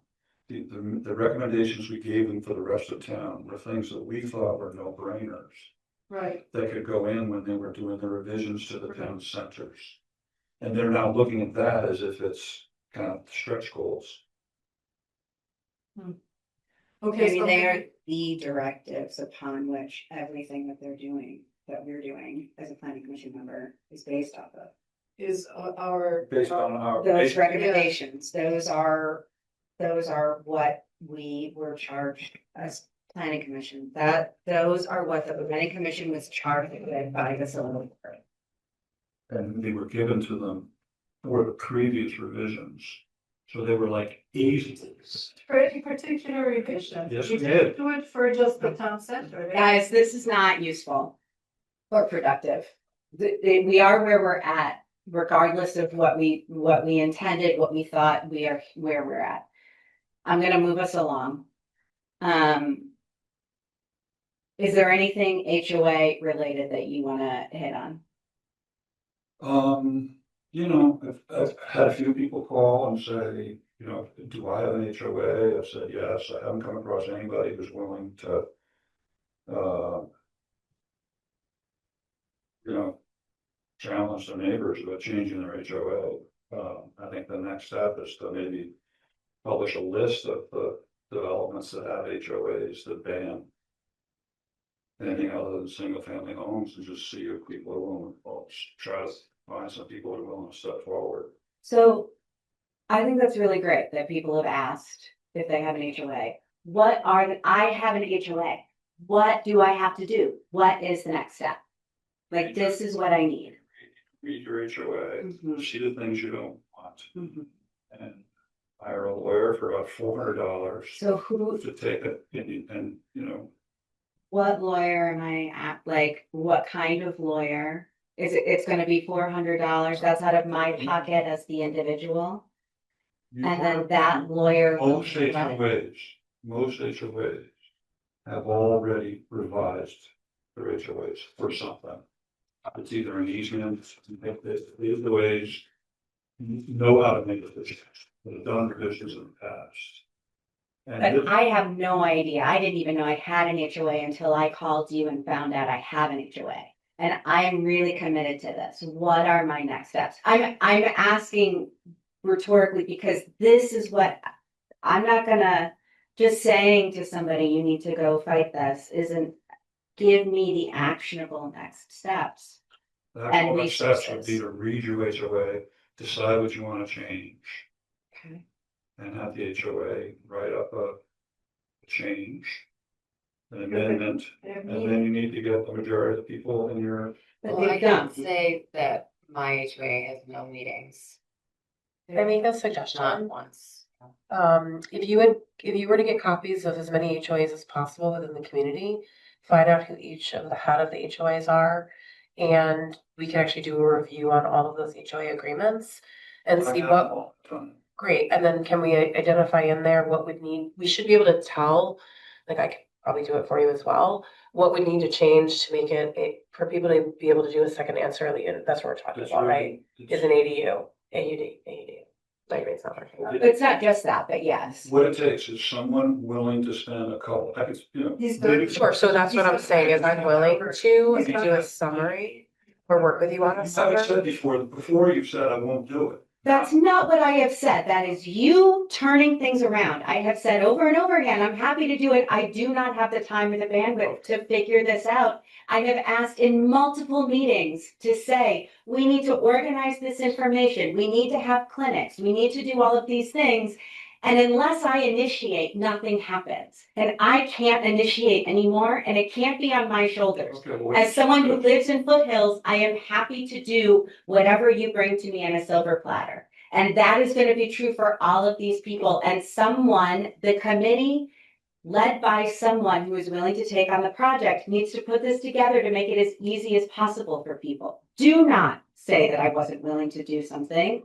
The recommendations we gave them for the rest of town were things that we thought were no-brainers. Right. That could go in when they were doing the revisions to the town centers. And they're now looking at that as if it's kind of stretch goals. I Okay, mean, so they are the directives upon which everything that we're doing as a planning commission member is based off of. is our. Based on our. Those recommendations, those are what we were charged as planning commission, those are what the planning commission was charged with by the zoning board. And they were given to them for the previous revisions. So they were like easy. For any particular revision. Yes, we we did. didn't do it for just the town center. Guys, this is not useful or productive. We are where we're at. regardless of what we intended, what we thought, we are where we're at. I'm gonna move us along. Is there anything HOA related that you wanna hit on? You know, I've had a few people call and say, you know, do I have an HOA? I've said, yes. I haven't come across anybody who's willing to, you know, challenge their neighbors about changing their HOA. I think the next step is to maybe publish a list of the developments that have HOAs that ban anything other than single family homes, and just see if people are willing, or try to find some people who are willing to step forward. So I think that's really great that people have asked if they have an HOA. I have an HOA. What do I have to do? What is the next step? Like, this is what I need. Read your HOA, Mhm. see the things you don't want, Mhm. and hire a lawyer for about $400 So who, to take it, and, you know, what lawyer am I at? Like, what kind of lawyer? It's gonna be $400. That's out of my pocket as the individual. you And then want- that lawyer. Most HOAs have already revised their HOAs for something. It's either an easement, the ways know how to make decisions, that have done revisions in the past. And But I have no idea. I didn't even know I had an HOA until I called you and found out I have an HOA. And I'm really committed to this. What are my next steps? I'm asking rhetorically because this is what I'm not gonna just saying to somebody, you need to go fight this, isn't give me the actionable next steps. the and actual next steps would resources. be to read your HOA, decide what you want to change, Okay. and have the HOA write up a change, an amendment, and then you need to get the majority of the people in your. But Well, I they've can done. say that my HOA has no meetings, Can I make a not suggestion? once. If you were to get copies of as many HOAs as possible within the community, find out who each of the head of the HOAs are, and we can actually do a review on all of those HOA agreements and see what, great, and then can we identify in there what would need, we should be able to tell, like I could probably do it for you as well, what would need to change to make it for people to be able to do a second answer, that's what we're talking It's about, really- right? it's- Is an ADU, AUD. Like, it's not working. It's not just that, but yes. What it takes is someone willing to spend a couple, I could, you know. He's maybe- Sure, so that's what I'm saying, is I'm willing to do a summary or work with you on a I've summary. said before you said I won't do it. That's not what I have said. That is you turning things around. I have said over and over again, I'm happy to do it. I do not have the time or the bandwidth to figure this out. I have asked in multiple meetings to say, we need to organize this information. We need to have clinics. We need to do all of these things. And unless I initiate, nothing happens. And I can't initiate anymore, and it can't be on my shoulders. Okay, well, As someone who lives in foothills, I am happy to do whatever you bring to me on a silver platter. And that is going to be true for all of these people. And someone, the committee, led by someone who is willing to take on the project, needs to put this together to make it as easy as possible for people. Do not say that I wasn't willing to do something.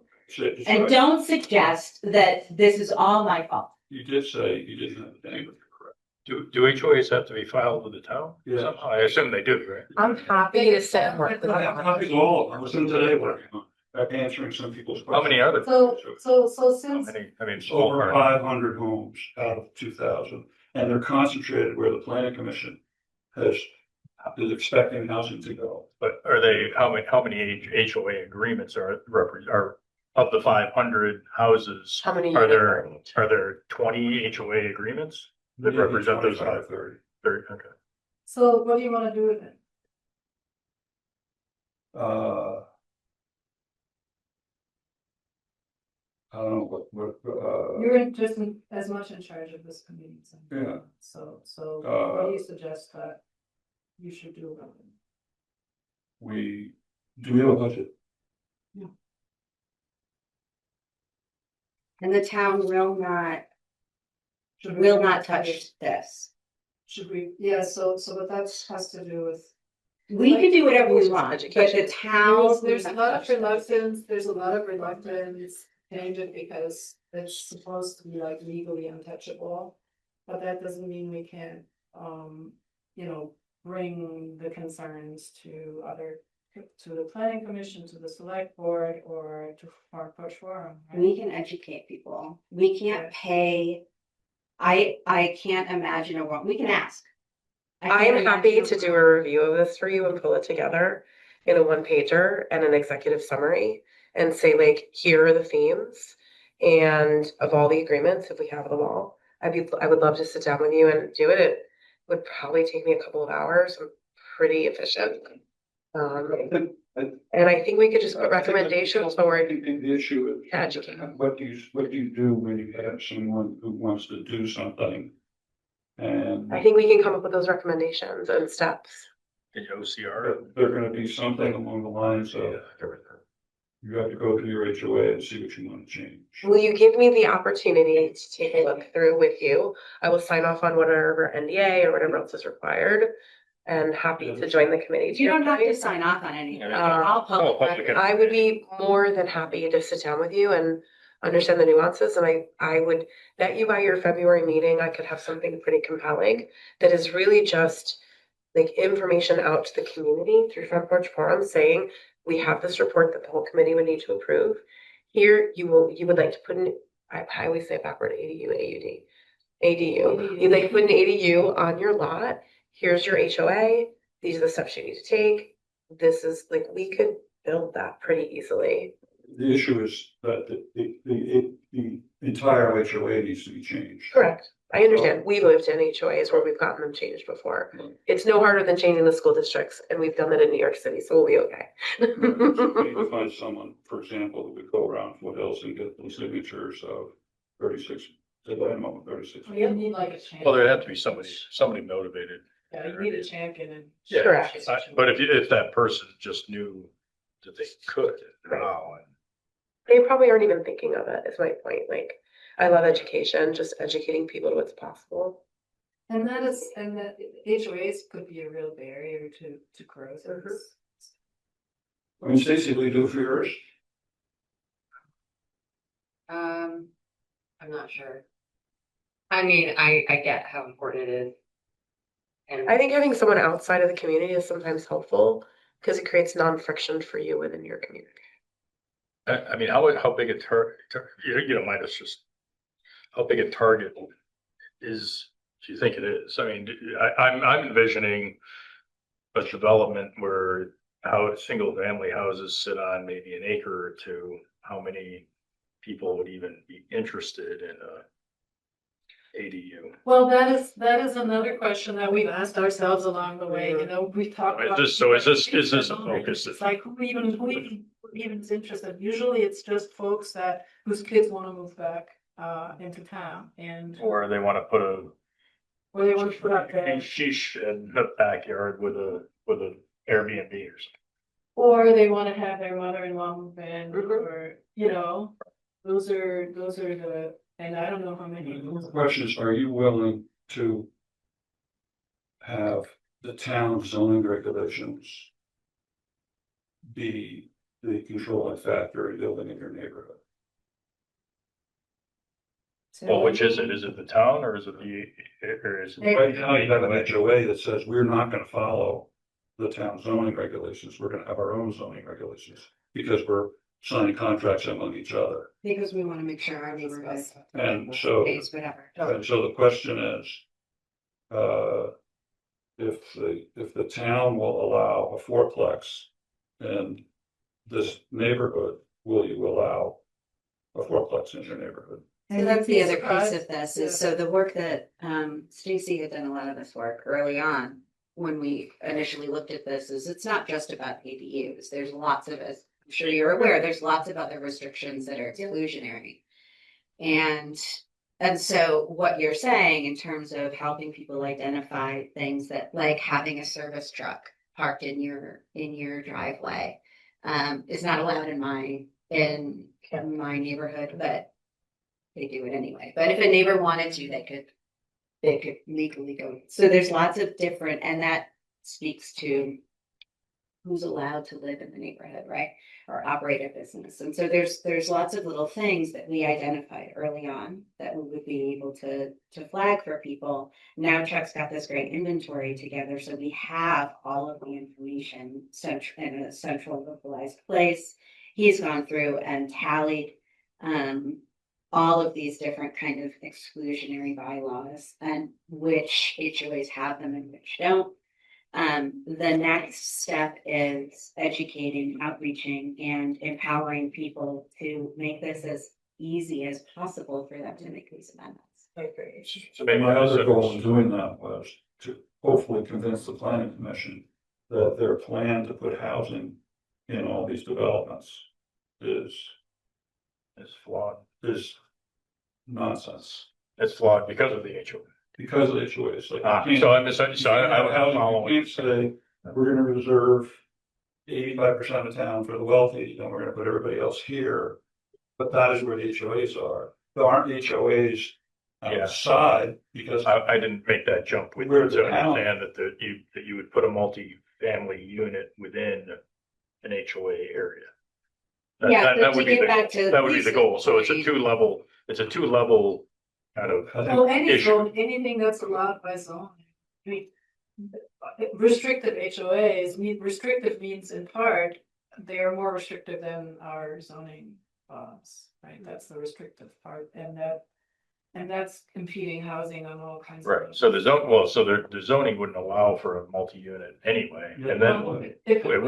And don't suggest that this is all my fault. You did say you didn't have the bandwidth, correct? Do HOAs have to be filed with the town? Yeah. Somehow? I assume they do, right? I'm happy to sit and work with I you have on copies it. of all of them. I was in today working on it, answering some people's questions. How many are there? So How since, many, I mean, It's over ballpark. 500 homes out of 2,000, and they're concentrated where the planning commission is expecting housing to go. But are they, how many HOA agreements are of the 500 houses? How many Are units there, are in each? are there 20 HOA agreements that Maybe represent those 25, 30. 30? Okay. so what do you want to do with it? I don't know You're in just as much in charge of this committee. Yeah. So what do you suggest that you should do about it? we have a budget. And the town will not touch this. Should we, yeah, so what that has to do with We can do whatever we Just want, but education. the town. There's a lot of reluctance, change it because it's supposed to be like legally untouchable. But that doesn't mean we can't, bring the concerns to the planning commission, to the select board, or to Front Porch Forum. Right? We can educate people. We can't pay. I can't imagine a world. We can ask. I am happy to do a review of this for you and pull it together in a one pager and an executive summary and say, like, here are the themes and of all the agreements, if we have them all. I would love to sit down with you and do it. It would probably take me a couple of hours. I'm pretty efficient. And I think we could just put recommendations forward. The issue is, Educate. what do you do when you have someone who wants to do something? And I think we can come up with those recommendations and steps. In OCR. they're gonna be something along the lines of, you have to go through your HOA and see what you want to change. Will you give me the opportunity to take a look through with you? I will sign off on whatever NDA or whatever else is required, and happy to join the committee. You don't have to sign off on anything. I'll public I would be more than happy to sit down with you and understand the nuances, and I would bet you by your February meeting, I could have something pretty compelling that is really just like information out to the community through Front Porch Forum saying, we have this report that the whole committee would need to approve. Here, you would like to put in, I always say it backward, ADU. You'd like to put an ADU on your lot. Here's your HOA. These are the steps you need to take. This is like, we could build that pretty easily. The issue is that the entire HOA needs to be changed. Correct. I understand. We lived in HOAs where we've gotten them changed before. It's no harder than changing the school districts, and we've done that in New York City, so we'll be okay. We need to find someone, for example, who would go around Foothills and get the signatures of 36, the minimum of 36. You need like a champion. Well, there'd have to be somebody motivated. Yeah, you need a champion and. Yeah, Correct. But if that person just knew that they could, wow. They probably aren't even thinking of it, is my point. Like, I love education, just educating people to what's possible. And that HOAs could be a real barrier to growth. I mean, Stacy, will you do it for yours? I'm not sure. I mean, I get how important it is. And I think having someone outside of the community is sometimes helpful because it creates non-friction for you within your community. I mean, how big a target, you don't mind us just, how big a target do you think it is? I mean, I'm envisioning a development where single family houses sit on maybe an acre or two. How many people would even be interested in a ADU? Well, that is another question that we've asked ourselves along the way, we talked about. Is this a focus? It's like, who even is interested? Usually it's just folks whose kids want to move back, into town Or they want to put or they want to put up a there. sheesh in the backyard with an Airbnb or something. Or they want to have their mother-in-law move in, or, those are the, and I don't know how many. The question is, are you willing to have the town zoning regulations be the controlling factor in building in your neighborhood? Well, which is it? Is it the town or is it Right now, you have an HOA that says we're not gonna follow the town zoning regulations. We're gonna have our own zoning regulations because we're signing contracts among each other. Because we want to make sure our neighborhood And so, pays whatever. and so the question is, if the town will allow a fourplex in this neighborhood, will you allow a fourplex in your neighborhood? So that's the other piece of this is, so the work that, Stacy had done a lot of this work early on. When we initially looked at this, is it's not just about ADUs. There's lots of, as I'm sure you're aware, there's lots of other restrictions that are exclusionary. And so what you're saying in terms of helping people identify things that, like having a service truck parked in your driveway, is not allowed in my neighborhood, but they do it anyway. But if a neighbor wanted to, they could legally go. So there's lots of different, and that speaks to who's allowed to live in the neighborhood, right? Or operate a business. And so there's lots of little things that we identified early on that we would be able to flag for people. Now Chuck's got this great inventory together, so we have all of the information in a central localized place. He's gone through and tallied all of these different kind of exclusionary bylaws and which HOAs have them and which don't. The next step is educating, outreaching, and empowering people to make this as easy as possible for them to make these amendments. I agree. So maybe My other goal in doing that was to hopefully convince the planning commission that their plan to put housing in all these developments is flawed. Nonsense. It's flawed because of the HOA. Because of the HOAs. Like, So I was following. You can't say, we're gonna reserve 85% of town for the wealthy, and we're gonna put everybody else here. But that is where the HOAs are. There aren't HOAs outside because I didn't make that jump with Where you the to town- understand that you would put a multi-family unit within an HOA area. Yeah, but That to would be get back to that would be the goal. So it's a Lisa's two level kind of. I think Well, any issue. zone, anything that's allowed by zone. I mean, restrictive HOAs, restrictive means in part, they are more restrictive than our zoning laws, right? That's the restrictive part, and that's impeding housing on all kinds of. Right, so the zoning wouldn't allow for a multi-unit anyway, and then.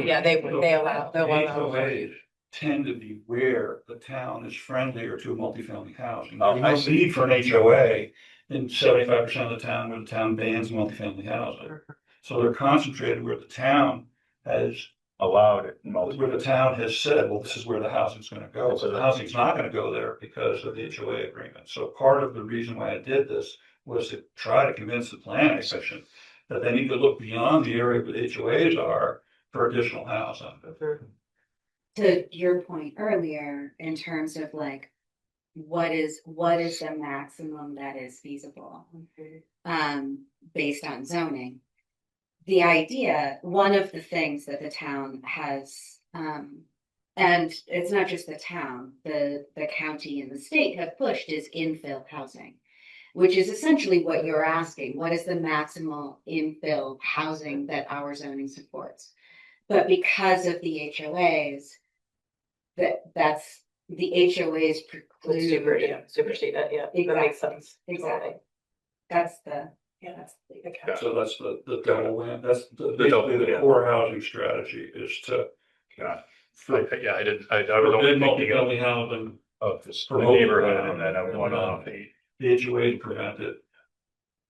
Yeah, they allow, they'll The allow. HOAs tend to be where the town is friendlier to multifamily housing. Oh, There's I no see. need for an HOA in 75% of the town where the town bans multifamily housing. So they're concentrated where the town has, Allowed it in where multi. the town has said, well, this is where the housing's gonna go. So So the housing's not gonna go there because of the HOA agreement. So part of the reason why I did this was to try to convince the planning commission that they need to look beyond the area where the HOAs are for additional housing. to your point earlier, in terms of like, what is the maximum that is feasible, based on zoning. The idea, one of the things that the town has, and it's not just the town, the county and the state have pushed is infill housing, which is essentially what you're asking. What is the maximal infill housing that our zoning supports? But because of the HOAs, that's the HOAs preclude. Supersede it, yeah, that makes sense. Exactly. That's the Yeah. So that's the double win, that's double, basically the yeah. core housing strategy is to. Yeah. For I was only thinking multifamily housing, of the Promote neighborhood that. and then I went off the. the HOA to prevent it.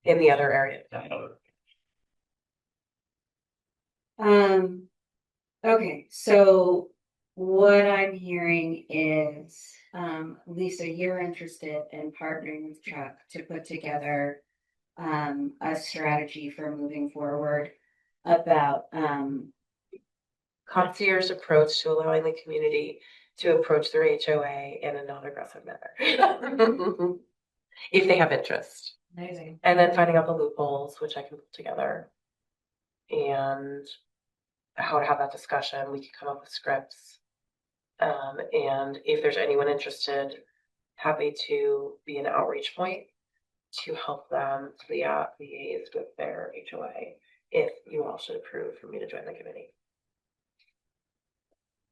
In the other area. Okay, so what I'm hearing is, Lisa, you're interested in partnering with Chuck to put together a strategy for moving forward about Concierge approach to allowing the community to approach their HOA in a non-aggressive manner. If they have interest. Amazing. And then finding out the loopholes, which I can put together. And how to have that discussion. We can come up with scripts. And if there's anyone interested, happy to be an outreach point to help them liaise with their HOA if you all should approve for me to join the committee.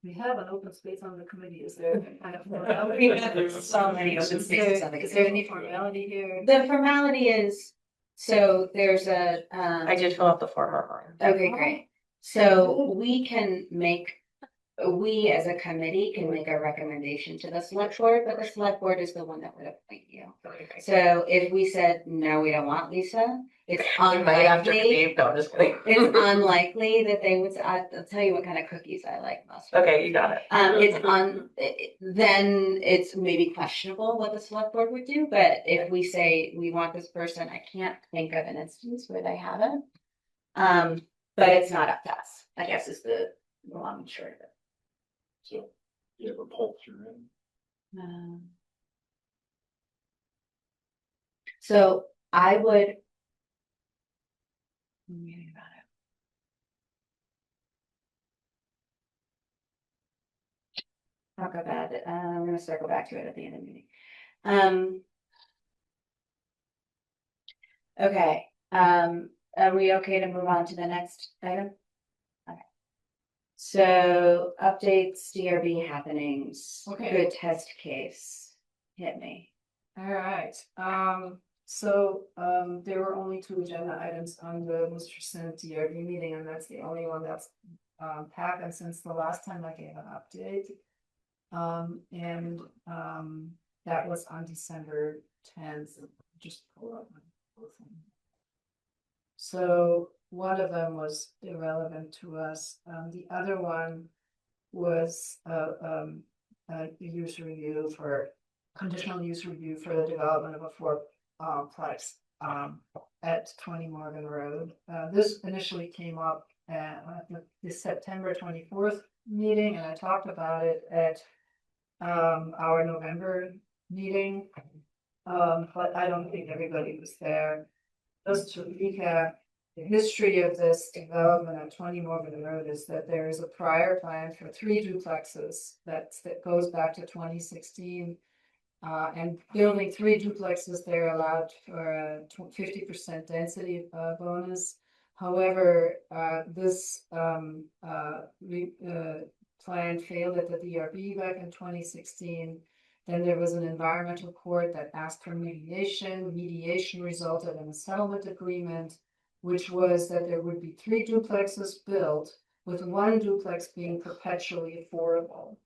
We have an open space on the committee, is there kind of? There's so many open spaces on the Is there any committee. formality here? The formality is, so there's a, I did fill out the form online. okay, great. So we as a committee can make a recommendation to the select board, but the select board is the one that would appoint you. So if we said, no, we don't want Lisa, it's unlikely, No, I'm just kidding. it's unlikely that they would, I'll tell you what kind of cookies I like most. Okay, you got it. Then it's maybe questionable what the select board would do, but if we say we want this person, I can't think of an instance where they haven't. But it's not up to us, I guess is the long and short of it. So you have a poll through in. So I would. Let me think about talk about it. I'm gonna circle back to it at the end of the meeting. Okay, are we okay to move on to the next item? Okay. So updates, DRB happenings. Okay. Good test case. Hit me. All right, there were only 2 agenda items on the Mr. Sin DRB meeting, and that's the only one that's happened since the last time I gave an update. That was on December 10th, just pull up my whole thing. So one of them was irrelevant to us, the other one was a use review for conditional use review for the development of a fourplex at 20 Morgan Road. This initially came up at the September 24th meeting, and I talked about it at our November meeting, but I don't think everybody was there. Just to recap, the history of this development on 20 Morgan Road is that there is a prior plan for 3 duplexes that goes back to 2016. And building 3 duplexes, they're allowed for a 50% density bonus. However, this plan failed at the DRB back in 2016. Then there was an environmental court that asked for mediation. Mediation resulted in a settlement agreement, which was that there would be 3 duplexes built, with 1 duplex being perpetually affordable.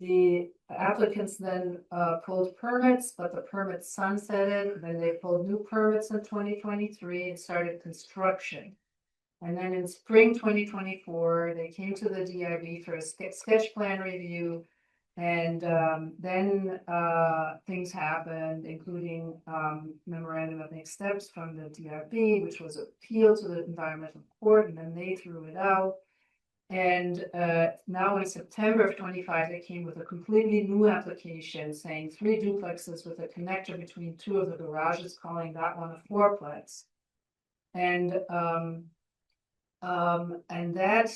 The applicants then pulled permits, but the permits sunsetted. Then they pulled new permits in 2023 and started construction. And then in spring 2024, they came to the DRB for a sketch plan review. And then things happened, including memorandum of next steps from the DRB, which was appealed to the environmental court, and then they threw it out. And now in September of 25, they came with a completely new application saying 3 duplexes with a connector between 2 of the garages, calling that one a fourplex. And that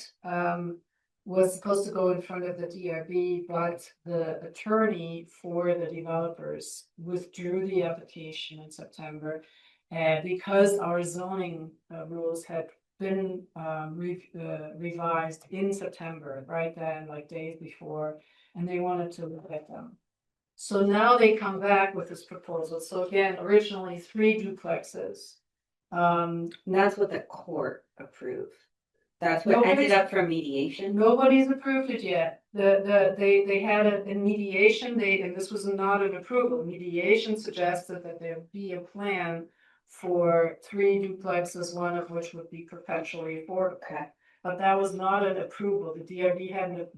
was supposed to go in front of the DRB, but the attorney for the developers withdrew the application in September. And because our zoning rules had been revised in September, right then, like days before, and they wanted to look at them. So now they come back with this proposal. So again, originally 3 duplexes. And that's what the court approved. That's what ended up from mediation. Nobody's approved it yet. They had it in mediation. And this was not an approval. Mediation suggested that there be a plan for 3 duplexes, one of which would be perpetually affordable. Okay. But that was not an approval. The DRB hadn't,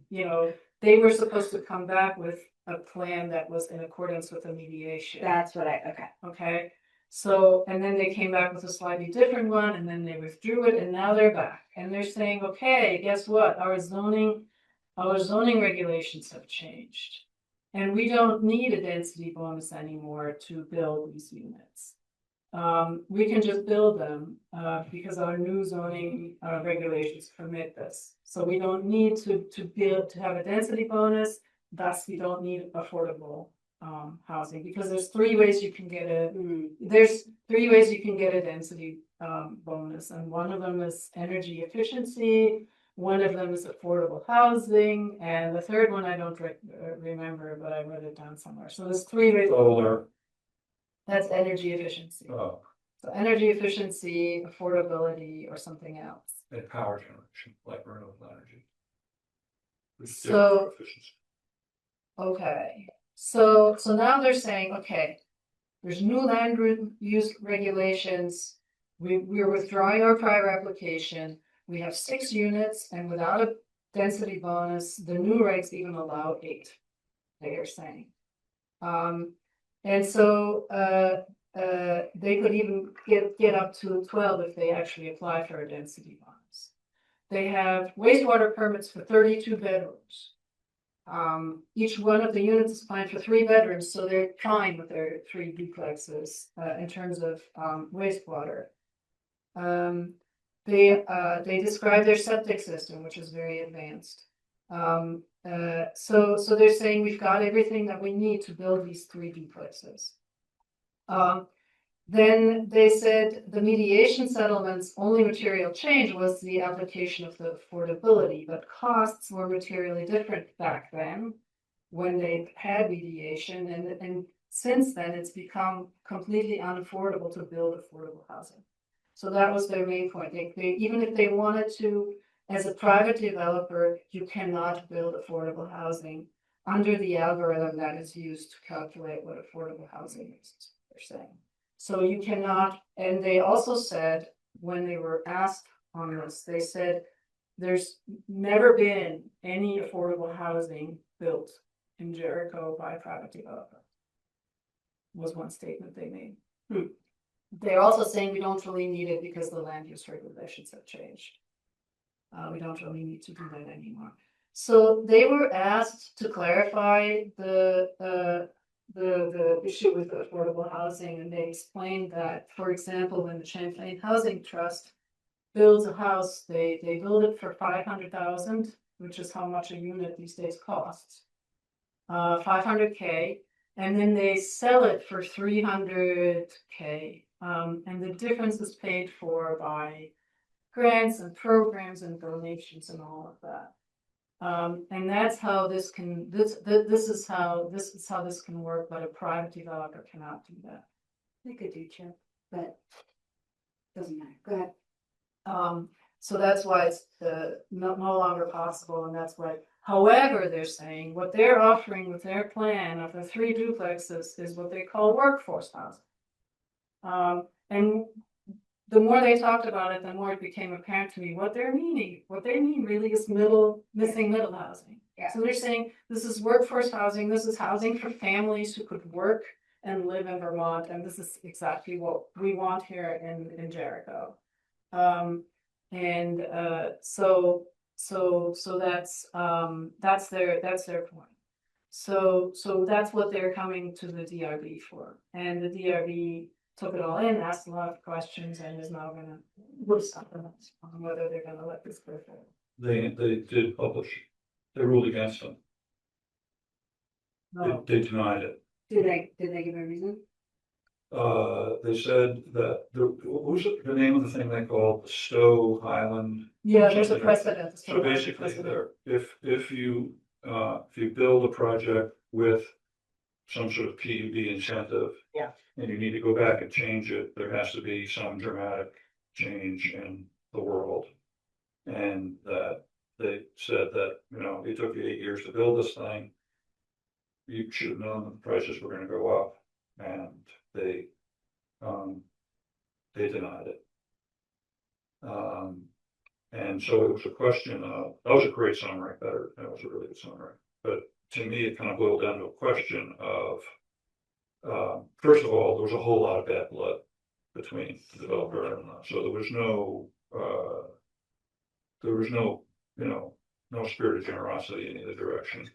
they were supposed to come back with a plan that was in accordance with the mediation. That's what Okay. So, and then they came back with a slightly different one, and then they withdrew it, and now they're back. And they're saying, okay, guess what? Our zoning regulations have changed. And we don't need a density bonus anymore to build these units. We can just build them because our new zoning regulations permit this. So we don't need to have a density bonus. Thus, we don't need affordable housing, because there's 3 ways you can get a density bonus, and one of them is energy efficiency, one of them is affordable housing, and the third one I don't remember, but I wrote it down somewhere. So there's 3 ways. Solar. That's energy efficiency. Oh, So energy efficiency, affordability, or something else. and power generation, like renewable energy. So- Okay, so now they're saying, okay, there's new land use regulations. We're withdrawing our prior application. We have 6 units, and without a density bonus, the new regs even allow 8. They are saying, and so they could even get up to 12 if they actually apply for a density bonus. They have wastewater permits for 32 bedrooms. Each one of the units is fine for 3 bedrooms, so they're fine with their 3 duplexes in terms of wastewater. They describe their septic system, which is very advanced. So they're saying we've got everything that we need to build these 3 duplexes. Then they said the mediation settlement's only material change was the application of the affordability, but costs were materially different back then when they had mediation, and since then it's become completely unaffordable to build affordable housing. So that was their main point. Even if they wanted to, as a private developer, you cannot build affordable housing under the algorithm that is used to calculate what affordable housing is, they're saying. So you cannot, and they also said, when they were asked on this, they said, there's never been any affordable housing built in Jericho by a private developer. Was one statement they made. They're also saying we don't really need it because the land use regulations have changed. We don't really need to do that anymore. So they were asked to clarify the issue with affordable housing, and they explained that, for example, when the Champlain Housing Trust builds a house, they build it for 500,000, which is how much a unit these days costs. 500K, and then they sell it for 300K. And the difference is paid for by grants and programs and donations and all of that. And that's how this can, this is how this can work, but a private developer cannot do that. They could do chip, but doesn't matter. Go ahead. So that's why it's no longer possible, and that's why. However, they're saying what they're offering with their plan of the 3 duplexes is what they call workforce housing. And the more they talked about it, the more it became apparent to me what they mean really is missing middle housing. Yeah. So they're saying this is workforce housing, this is housing for families who could work and live in Vermont, and this is exactly what we want here in Jericho. So that's their point. So that's what they're coming to the DRB for, and the DRB took it all in, asked a lot of questions, and is now going to decide on whether they're going to let this go forward. They did publish, they ruled against them, No, they denied it. Did they give a reason? They said that what was the name of the thing they called the Stowe Highland? yeah, there's a Something like that. precedent. So basically, there, if you build a project with some sort of PUD incentive. Yeah. And you need to go back and change it, there has to be some dramatic change in the world. And that they said that, it took you 8 years to build this thing. You should have known that the prices were gonna go up, and they denied it. And so it was a question of, that was a great summary, that was a really good summary. But to me, it kind of boiled down to a question of, first of all, there was a whole lot of bad blood between the developer and so there was no, no spirit of generosity in either direction.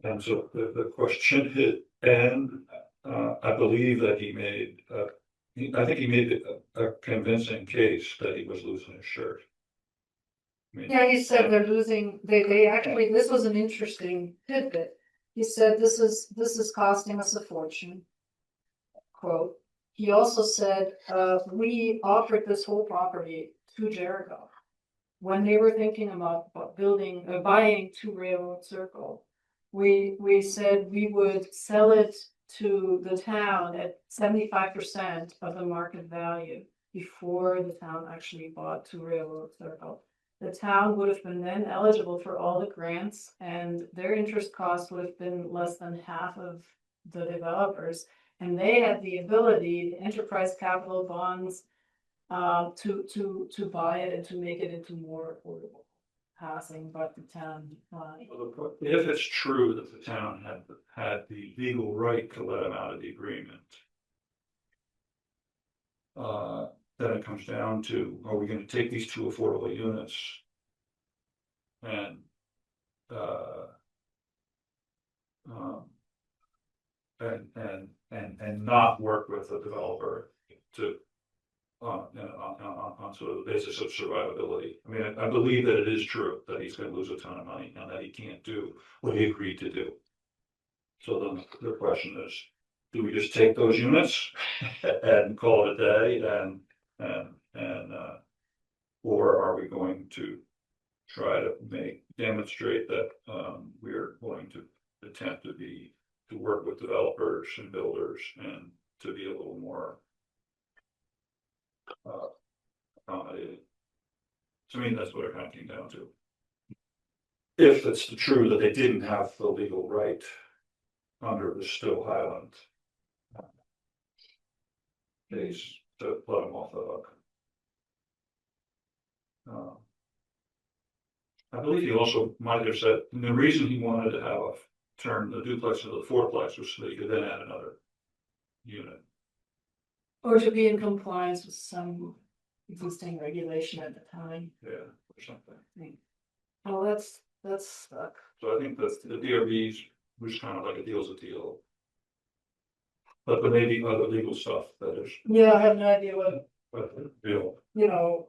And so the question hit, and I believe that he made, I think he made a convincing case that he was losing his shirt. I mean, Yeah, he said they're losing. They actually. This was an interesting tidbit. He said this is costing us a fortune. Quote. He also said we offered this whole property to Jericho when they were thinking about buying 2 Railroad Circle. We said we would sell it to the town at 75% of the market value before the town actually bought 2 Railroad Circle. The town would have been then eligible for all the grants, and their interest cost would have been less than half of the developers. And they had the ability, the enterprise capital bonds, to buy it and to make it into more affordable housing, but the town declined. if it's true that the town had the legal right to let him out of the agreement, then it comes down to, are we going to take these 2 affordable units and not work with the developer to on sort of the basis of survivability. I mean, I believe that it is true that he's gonna lose a ton of money and that he can't do what he agreed to do. So then the question is, do we just take those units and call it a day or are we going to try to demonstrate that, we're going to attempt to work with developers and builders and to be a little more accommodated. To me, that's what it kind of came down to. If it's true that they didn't have the legal right under the Still Highland case to let them off the hook. I believe he also might have said, and the reason he wanted to have turn the duplex into the fourplex was so that he could then add another unit. Or to be in compliance with some existing regulation at the time. Yeah, or something. Oh, that's stuck. So I think that the DRB's was kind of like a deal's a deal. But there may be other legal stuff that is, Yeah, I have no idea what, real. you know,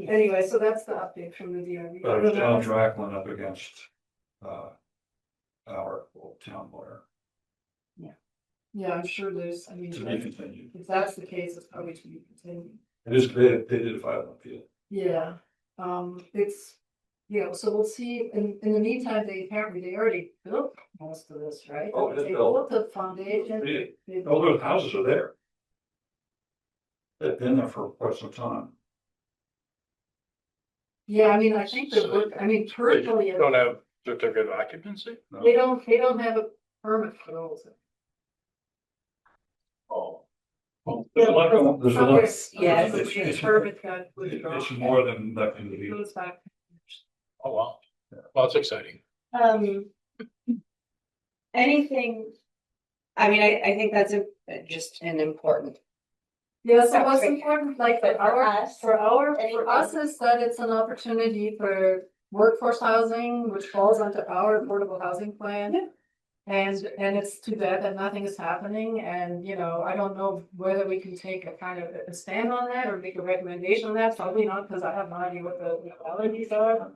anyway, so that's the update from the DRB. But it's John Draklin up against, our town lawyer, Yeah, I'm sure there's, I mean, to be continued. if that's the case, it's probably to be continued. It is, they did file an appeal. Yeah, it's, so we'll see, in the meantime, they already built most of this, right? Oh, it's They built. built the foundation. All those houses are there. They've been there for quite some time. Yeah, I mean, I think the work, I mean, personally, Don't have certificate of occupancy? No? they don't have a permit for those. Oh. There's a lot going, there's a lot. Yes. It's Permit got withdrawn. it's more than that can It be. goes back. Oh, wow. Well, it's exciting. Anything, I mean, I think that's just an important. Yeah, so what's important, like But for us, for anything- us is that it's an opportunity for workforce housing, which falls under our affordable housing plan. Yeah. And it's too bad that nothing is happening, and I don't know whether we can take a kind of a stand on that or make a recommendation on that, probably not, because I have no idea what the legalities are.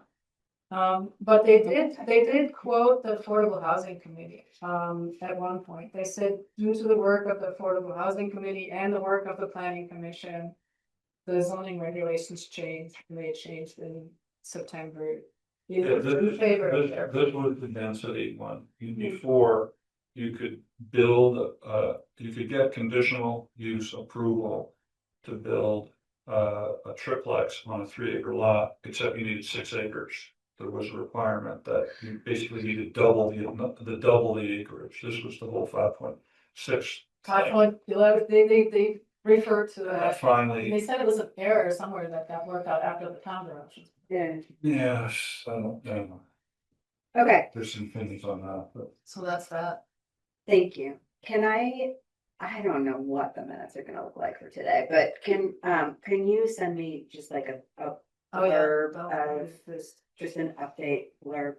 But they did quote the Affordable Housing Committee, at one point. They said, due to the work of the Affordable Housing Committee and the work of the Planning Commission, the zoning regulations changed, and they changed in September. Yeah, In favor of their. this was the density one. Before, you could build, you could get conditional use approval to build a triplex on a 3-acre lot, except you needed 6 acres. There was a requirement that you basically needed double the acreage. This was the whole 5.6. 5.11, they referred to that. Finally, They said it was an error somewhere that worked out after the town eruption. Yeah. yes, I don't know. Okay, There's some things on that, but So that's that. thank you. Can I don't know what the minutes are gonna look like for today, but can you send me just like a blurb of this, just an update blurb,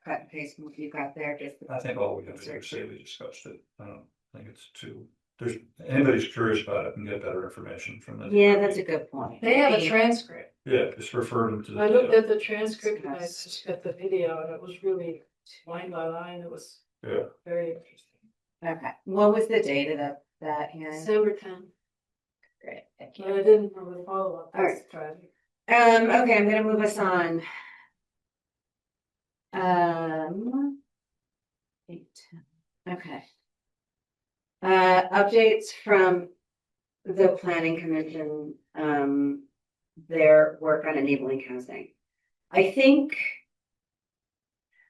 cut and paste what you got there, just. I think all we have to do is say we discussed it. I don't think it's too, there's, anybody's curious about it and get better information from them. Yeah, that's a good point. They have a transcript. Yeah, just refer them to the. I looked at the transcript and I just got the video, and it was really line by line. It was Yeah, very interesting. Okay, what was the date of that hearing? December 10th. Great, thank But you. I didn't really follow up. All right. That's tragic. Okay, I'm gonna move us on. 8, 10. Okay. Updates from the planning commission, their work on enabling housing. I think,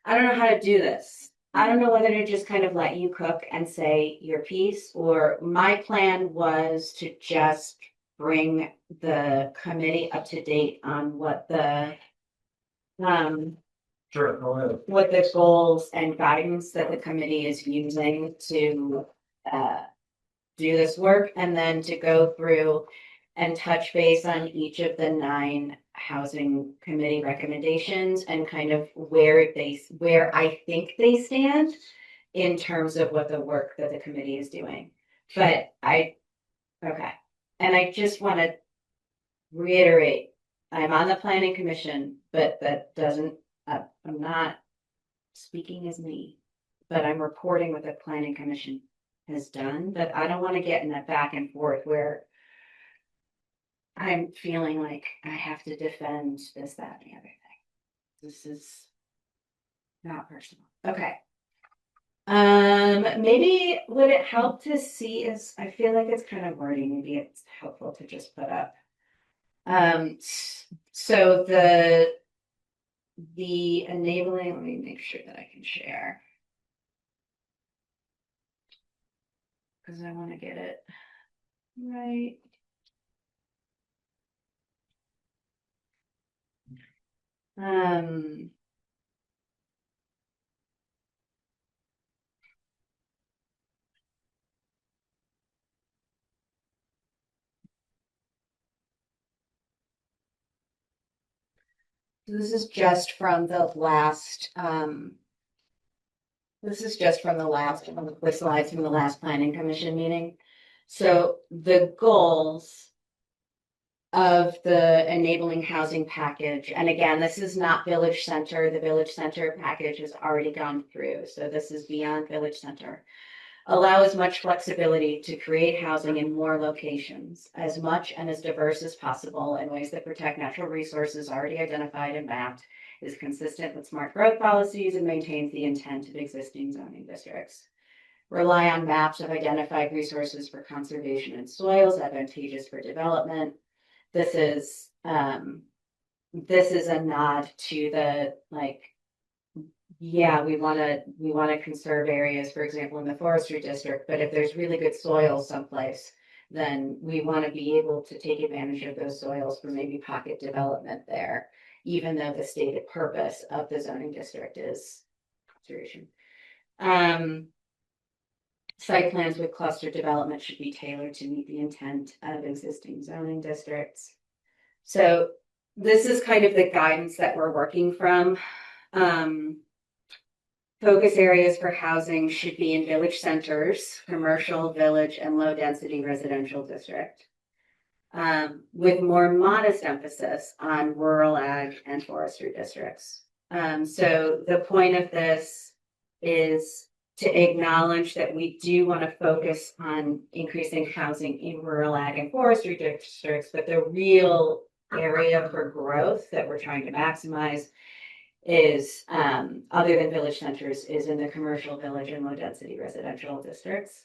I don't know how to do this. I don't know whether to just kind of let you cook and say your piece, or my plan was to just bring the committee up to date on what the sure, go ahead. what the goals and guidance that the committee is using to do this work, and then to go through and touch base on each of the 9 housing committee recommendations and kind of where I think they stand in terms of what the work that the committee is doing. But okay. and I just want to reiterate, I'm on the planning commission, but that doesn't, I'm not speaking as me, but I'm reporting what the planning commission has done, but I don't want to get in that back and forth where I'm feeling like I have to defend this, that, and the other thing. This is not personal. Okay. Maybe would it help to see is I feel like it's kind of wordy. Maybe it's helpful to just put up. So the enabling, let me make sure that I can share. Because I want to get it right. So this is just from the last, the slides from the last planning commission meeting. So the goals of the enabling housing package, and again, this is not village center. The village center package has already gone through. So this is beyond village center. Allow as much flexibility to create housing in more locations, as much and as diverse as possible in ways that protect natural resources already identified and mapped, is consistent with smart growth policies, and maintains the intent of existing zoning districts. Rely on maps of identified resources for conservation and soils advantageous for development. This is a nod to the yeah, we want to conserve areas, for example, in the forestry district, but if there's really good soil someplace, then we want to be able to take advantage of those soils for maybe pocket development there, even though the stated purpose of the zoning district is conservation. Site plans with cluster development should be tailored to meet the intent of existing zoning districts. So this is kind of the guidance that we're working from. Focus areas for housing should be in village centers, commercial, village, and low density residential district, with more modest emphasis on rural ag and forestry districts. So the point of this is to acknowledge that we do want to focus on increasing housing in rural ag and forestry districts, but the real area for growth that we're trying to maximize is other than village centers is in the commercial, village, and low density residential districts.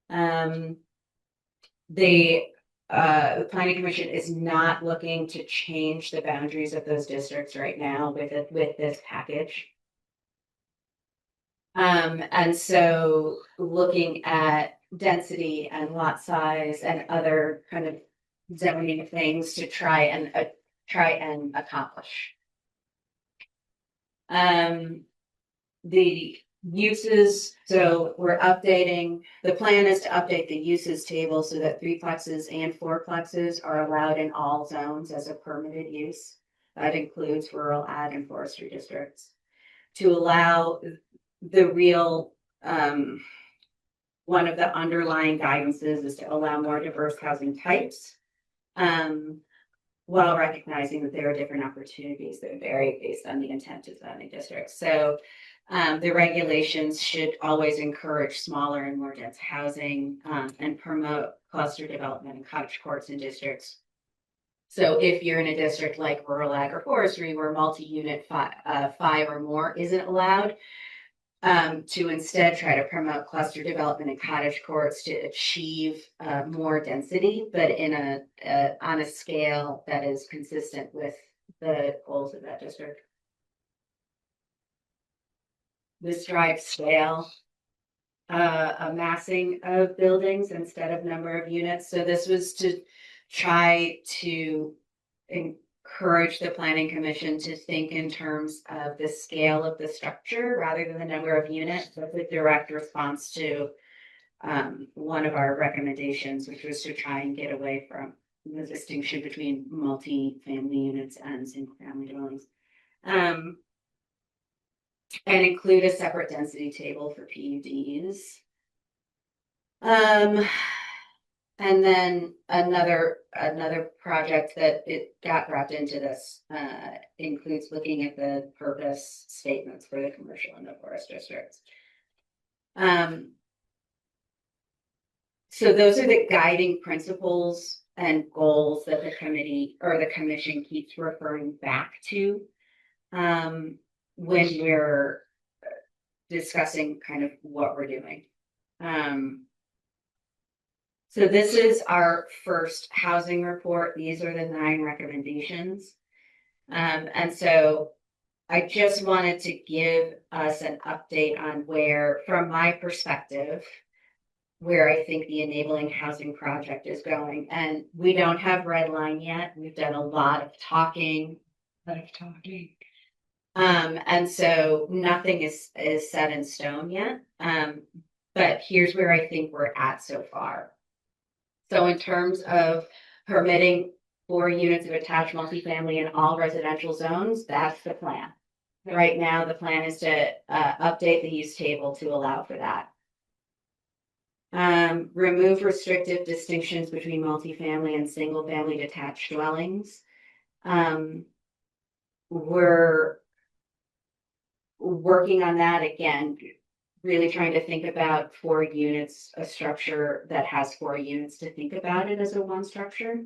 The planning commission is not looking to change the boundaries of those districts right now with this package. And so looking at density and lot size and other kind of zoning things to try and accomplish. The uses, so we're updating, the plan is to update the uses table so that 3-plexes and 4-plexes are allowed in all zones as a permitted use. That includes rural ag and forestry districts. To allow the real, one of the underlying guidances is to allow more diverse housing types. While recognizing that there are different opportunities that vary based on the intent of zoning districts. So the regulations should always encourage smaller and more dense housing and promote cluster development and cottage courts in districts. So if you're in a district like rural ag or forestry where multi-unit 5 or more isn't allowed, to instead try to promote cluster development and cottage courts to achieve more density, but in on a scale that is consistent with the goals of that district. This drives scale, amassing of buildings instead of number of units. So this was to try to encourage the planning commission to think in terms of the scale of the structure rather than the number of units. That's a direct response to one of our recommendations, which was to try and get away from the distinction between multi-family units and single-family dwellings. And include a separate density table for PUDs. And then another project that it got wrapped into this, includes looking at the purpose statements for the commercial and the forest districts. So those are the guiding principles and goals that the committee or the commission keeps referring back to, when we're discussing kind of what we're doing. So this is our first housing report. These are the 9 recommendations. And so I just wanted to give us an update on where, from my perspective, where I think the enabling housing project is going. And we don't have red line yet. We've done a lot of talking. And so nothing is set in stone yet. But here's where I think we're at so far. So in terms of permitting 4 units of attached multifamily in all residential zones, that's the plan. Right now, the plan is to update the use table to allow for that. Remove restrictive distinctions between multifamily and single family detached dwellings. We're working on that again, really trying to think about 4 units, a structure that has 4 units, to think about it as a one structure.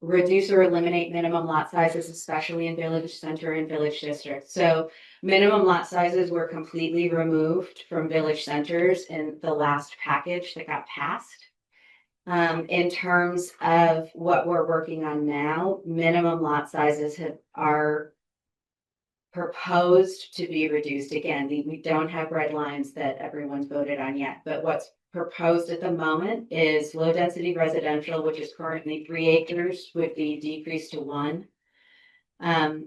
Reduce or eliminate minimum lot sizes, especially in village center and village districts. So minimum lot sizes were completely removed from village centers in the last package that got passed. In terms of what we're working on now, minimum lot sizes are proposed to be reduced. Again, we don't have red lines that everyone's voted on yet, but what's proposed at the moment is low density residential, which is currently 3 acres, would be decreased to 1.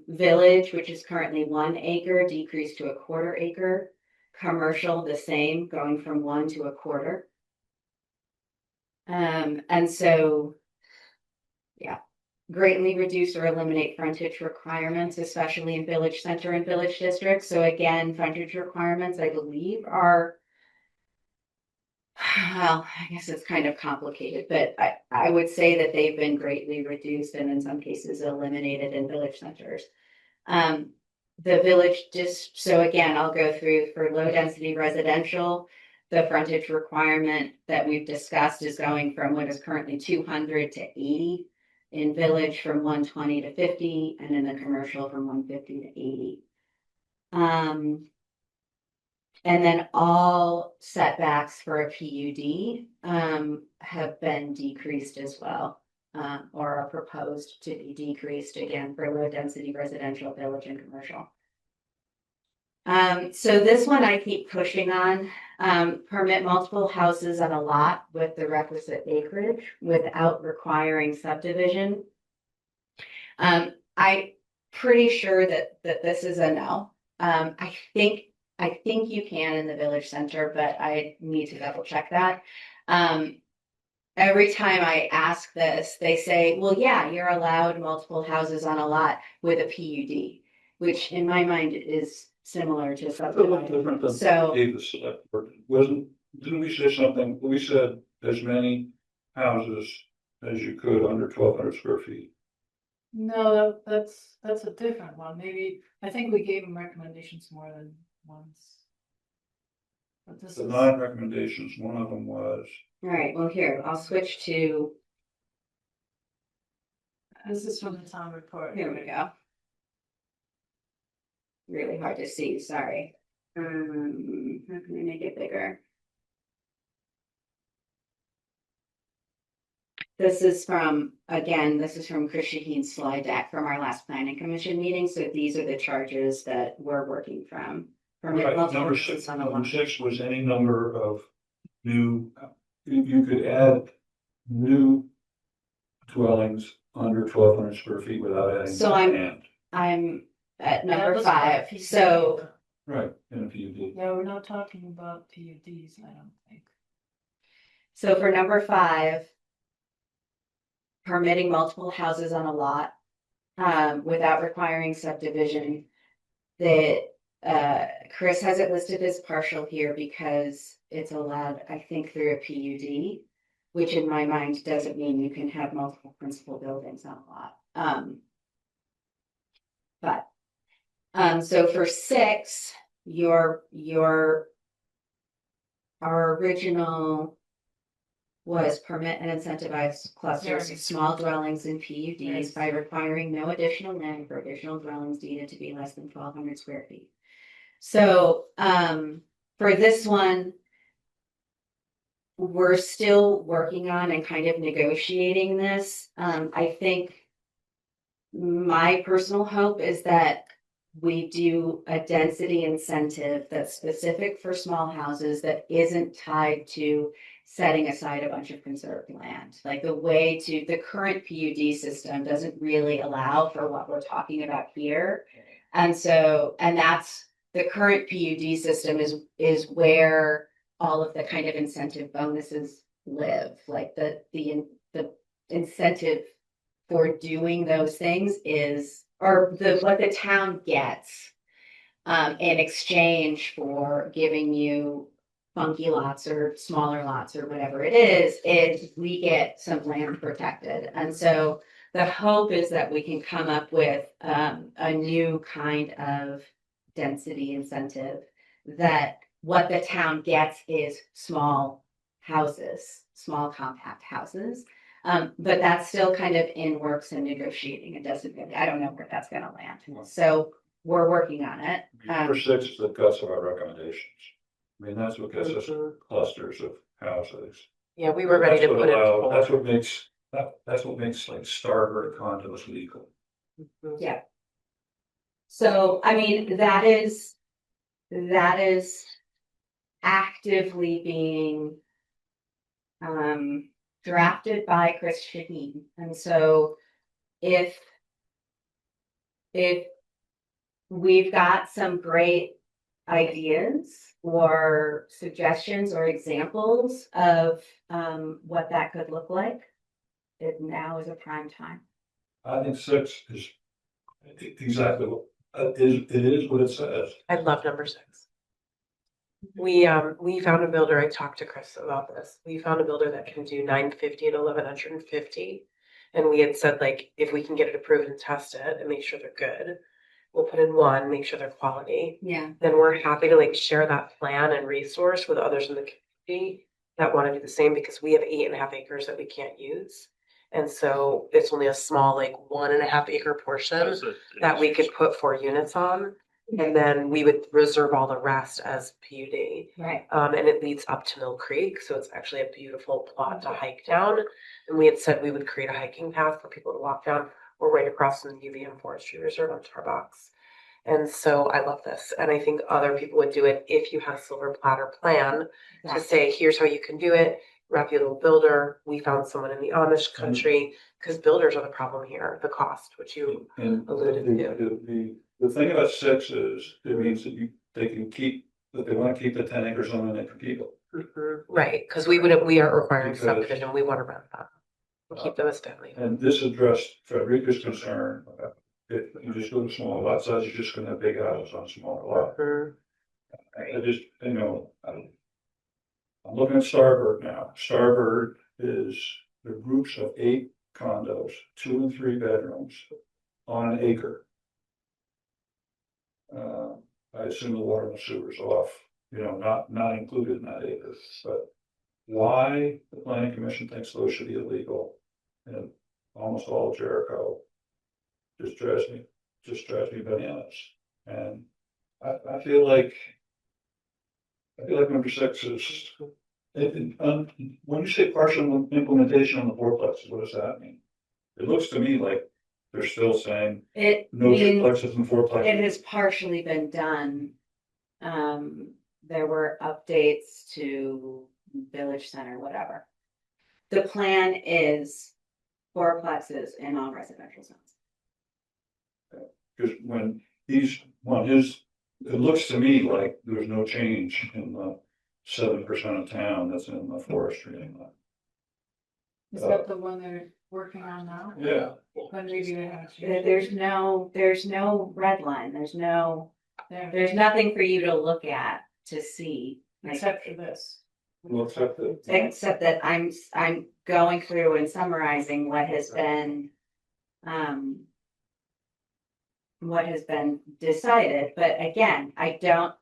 Village, which is currently 1 acre, decreased to 1/4 acre. Commercial, the same, going from 1 to 1/4. And so, yeah, greatly reduce or eliminate frontage requirements, especially in village center and village districts. So again, frontage requirements, I believe, are, well, I guess it's kind of complicated, but I would say that they've been greatly reduced and in some cases eliminated in village centers. The village so again, I'll go through for low density residential. The frontage requirement that we've discussed is going from what is currently 200 to 80, in village from 120 to 50, and in the commercial from 150 to 80. And then all setbacks for a PUD have been decreased as well, or are proposed to be decreased again for low density residential, village, and commercial. So this one I keep pushing on. Permit multiple houses on a lot with the requisite acreage without requiring subdivision. I'm pretty sure that this is a no. I think you can in the village center, but I need to double check that. Every time I ask this, they say, well, yeah, you're allowed multiple houses on a lot with a PUD, which in my mind is similar to subdivision. So Davis select board, didn't we say something? We said as many houses as you could under 1,200 square feet. No, that's a different one. Maybe, I think we gave them recommendations more than once. But this The is, 9 recommendations, one of them was. all right, well, here, I'll switch to, this is from the town report. here we go. Really hard to see, sorry. How can I make it bigger? This is from Chris Shaheen's slide deck from our last planning commission meeting. So these are the charges that we're working from. Right, number 6 was any number of new, you could add new dwellings under 1,200 square feet without adding. So I'm at number 5. So right, in a PUD. Yeah, we're not talking about PUDs, I don't think. So for number 5, permitting multiple houses on a lot without requiring subdivision, that Chris has it listed as partial here because it's allowed, I think, through a PUD, which in my mind doesn't mean you can have multiple principal buildings on a lot. So for 6, our original was permit and incentivize clusters of small dwellings in PUDs by requiring no additional land for additional dwellings needed to be less than 1,200 square feet. So, for this one, we're still working on and kind of negotiating this. I think my personal hope is that we do a density incentive that's specific for small houses that isn't tied to setting aside a bunch of conserved land. Like the current PUD system doesn't really allow for what we're talking about here. And that's the current PUD system is where all of the kind of incentive bonuses live. Like the incentive for doing those things what the town gets in exchange for giving you funky lots or smaller lots or whatever it is we get some land protected. And so the hope is that we can come up with a new kind of density incentive that what the town gets is small houses, small compact houses. But that's still kind of in works and negotiating. It doesn't really, I don't know where that's gonna land. So we're working on it. Number 6 is the guts of our recommendations. I mean, that's what gets us clusters of houses. Yeah, we were ready to put it. That's what makes like starter condos legal. Yeah. So, I mean, that is actively being drafted by Chris Shaheen. And so if we've got some great ideas or suggestions or examples of what that could look like, now is a prime time. I think 6 is exactly what it is what it says. I love number 6. We found a builder. I talked to Chris about this. We found a builder that can do 950 and 1150. And we had said, like, if we can get it approved and test it and make sure they're good, we'll put in one, make sure they're quality. Yeah. Then we're happy to like share that plan and resource with others in the community that want to do the same, because we have 8.5 acres that we can't use. And so it's only a small, like 1.5 acre portion that we could put 4 units on. And then we would reserve all the rest as PUD. Right. And it leads up to Mill Creek. So it's actually a beautiful plot to hike down. And we had said we would create a hiking path for people to walk down. We're right across from the UVM Forestry Reserve on Tarbox. And so I love this. And I think other people would do it if you had a silver platter plan to say, here's how you can do it. Reputable builder. We found someone in the Amish country, because builders are the problem here, the cost, which you alluded to. The thing about 6 is it means that they want to keep the 10 acre zone and they can keep it. Right, because we are requiring subdivision. We want to rent that. We'll keep them as family. And this addressed Frederica's concern. If you just go to small lot size, you're just going to have big houses on smaller lot. I just, I'm looking at Starbird now. Starbird is the groups of 8 condos, 2 and 3 bedrooms on an acre. I assume the water and the sewer's off, not included in that acre. But why the planning commission thinks those should be illegal in almost all of Jericho just drives me bananas. And I feel like number 6 is, when you say partial implementation on the fourplexes, what does that mean? It looks to me like they're still saying no triplexes and fourplexes. It has partially been done. There were updates to Village Center, whatever. The plan is fourplexes in all residential zones. Because it looks to me like there's no change in the 7% of town that's in the forestry anymore. Is that the one they're working on now? Yeah. When maybe they have. There's no red line. There's no there, There's nothing for you to look at to see. like, except for this. Well, except that. Except that I'm going through and summarizing what has been decided, but again, I don't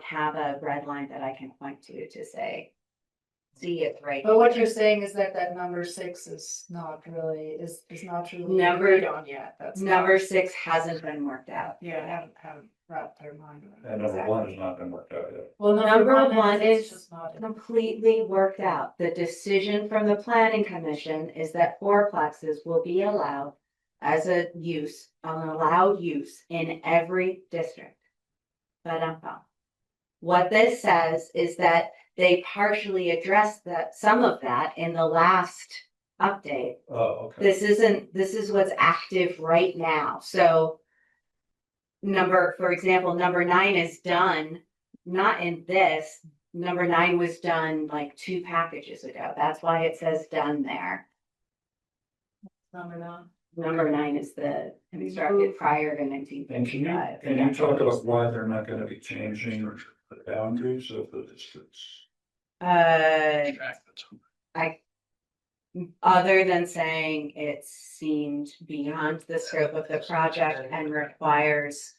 have a red line that I can point to say, see it right. But what you're saying is that that number 6 is not really, is not really Number- agreed on yet. That's Number not- 6 hasn't been worked out. Yeah, haven't wrapped their mind around it. And number one has not been worked out yet. Well, Number one it's is just not. completely worked out. The decision from the planning commission is that fourplexes will be allowed as an allowed use in every district. But what this says is that they partially addressed some of that in the last update. Oh, okay. This is what's active right now. So for example, number 9 is done, not in this. Number 9 was done like 2 packages ago. That's why it says done there. Number 9 is the constructed prior to And can you, 1955. can you talk about why they're not gonna be changing the boundaries of the districts? Other than saying it seemed beyond the scope of the project and requires,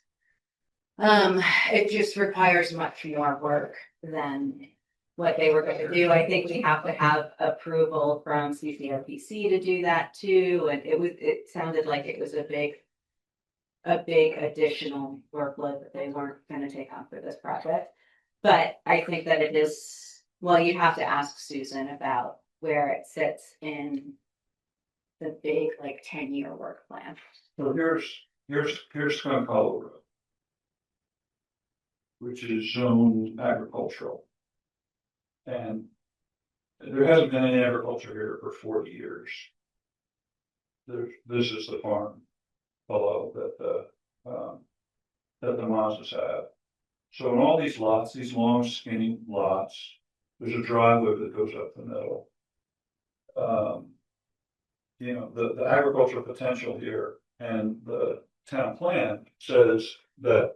it just requires much more work than what they were going to do. I think we have to have approval from CCRPC to do that too, and it sounded like it was a big additional workload that they weren't going to take on for this project. But I think that it is, well, you have to ask Susan about where it sits in the big, like, 10-year work plan. So here's Skunk Hollow Road, which is zoned agricultural. And there hasn't been any agriculture here for 40 years. This is the farm below that the Mazdas have. So in all these lots, these long skinny lots, there's a driveway that goes up the middle. You know, the agricultural potential here and the town plan says that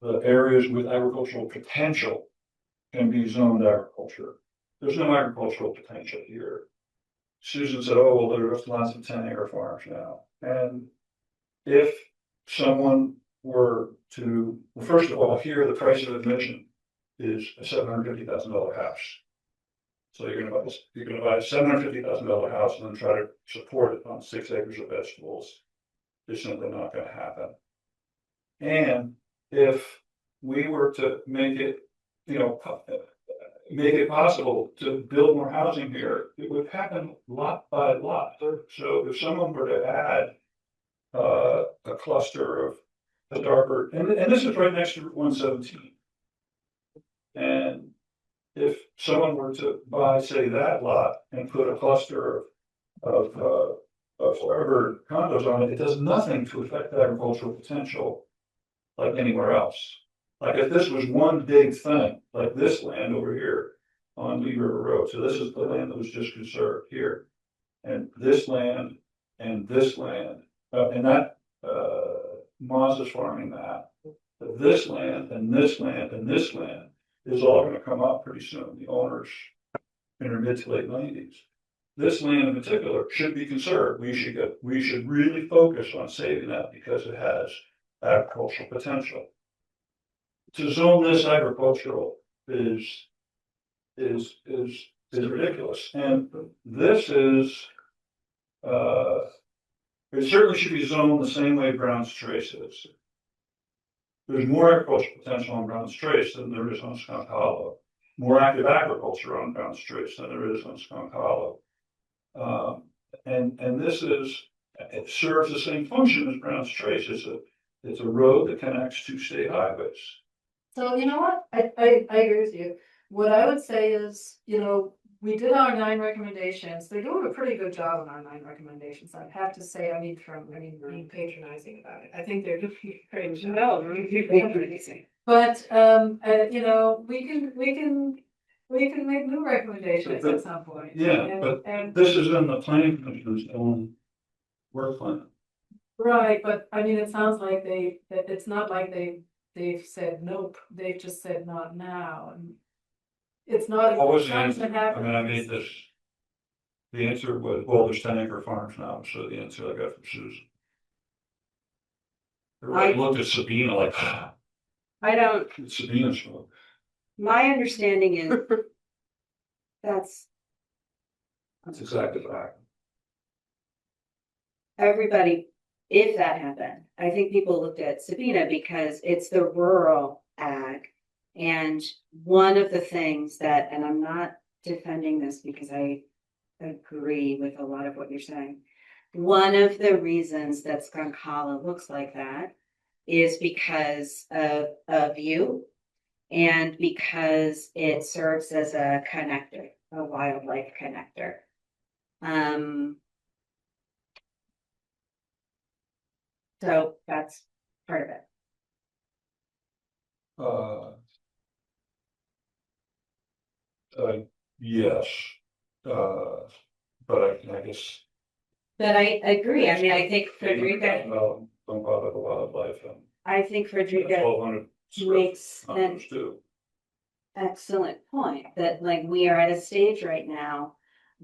the areas with agricultural potential can be zoned agriculture. There's no agricultural potential here. Susan said, oh, well, there's lots of 10-acre farms now. And if someone were to, well, first of all, here the price of admission is a $750,000 house. So you're gonna buy a $750,000 house and then try to support it on 6 acres of vegetables. It's simply not gonna happen. And if we were to make it, you know, make it possible to build more housing here, it would happen lot by lot. So if someone were to add a cluster of the darker, and this is right next to Route 117. And if someone were to buy, say, that lot and put a cluster of forever condos on it, it does nothing to affect the agricultural potential like anywhere else. Like if this was one big thing, like this land over here on Lee River Road, so this is the land that was just conserved here. And this land and this land, and that Mazda's farming that. But this land and this land and this land is all gonna come up pretty soon, the owners in their mid to late 90s. This land in particular should be conserved. We should really focus on saving that because it has agricultural potential. To zone this agricultural is ridiculous. And this is, it certainly should be zoned the same way Brown's Trace is. There's more agricultural potential on Brown's Trace than there is on Skunk Hollow. More active agriculture on Brown's Trace than there is on Skunk Hollow. And this it serves the same function as Brown's Trace. It's a road that connects 2 state highways. So you know what? I agree with you. What I would say is, you know, we did our 9 recommendations. They're doing a pretty good job on our 9 recommendations. I have to say, I mean, being patronizing about it. I think they're doing a great job. No, you're patronizing. But, you know, we can make new recommendations at some point. Yeah, but this is in the planning commission's own work plan. Right, but I mean, it sounds like it's not like they've said nope, they've just said not now, and it's not. What was the something answer? that I mean, I happens. made this. The answer was, well, there's 10-acre farms now, so the answer I got from Susan. Everybody looked at Sabina like, I don't, it's Sabina's fault. my understanding is that's That's exactly what happened. everybody, if that happened, I think people looked at Sabina because it's the rural ag. And one of the things that, and I'm not defending this because I agree with a lot of what you're saying. One of the reasons that Skonkala looks like that is because of you and because it serves as a connector, a wildlife connector. So that's part of it. Yes, but I guess. But I agree. I mean, I think Frederica, Don't bother the wildlife and. I think Frederica 1,200 makes an hunters too. excellent point that like we are at a stage right now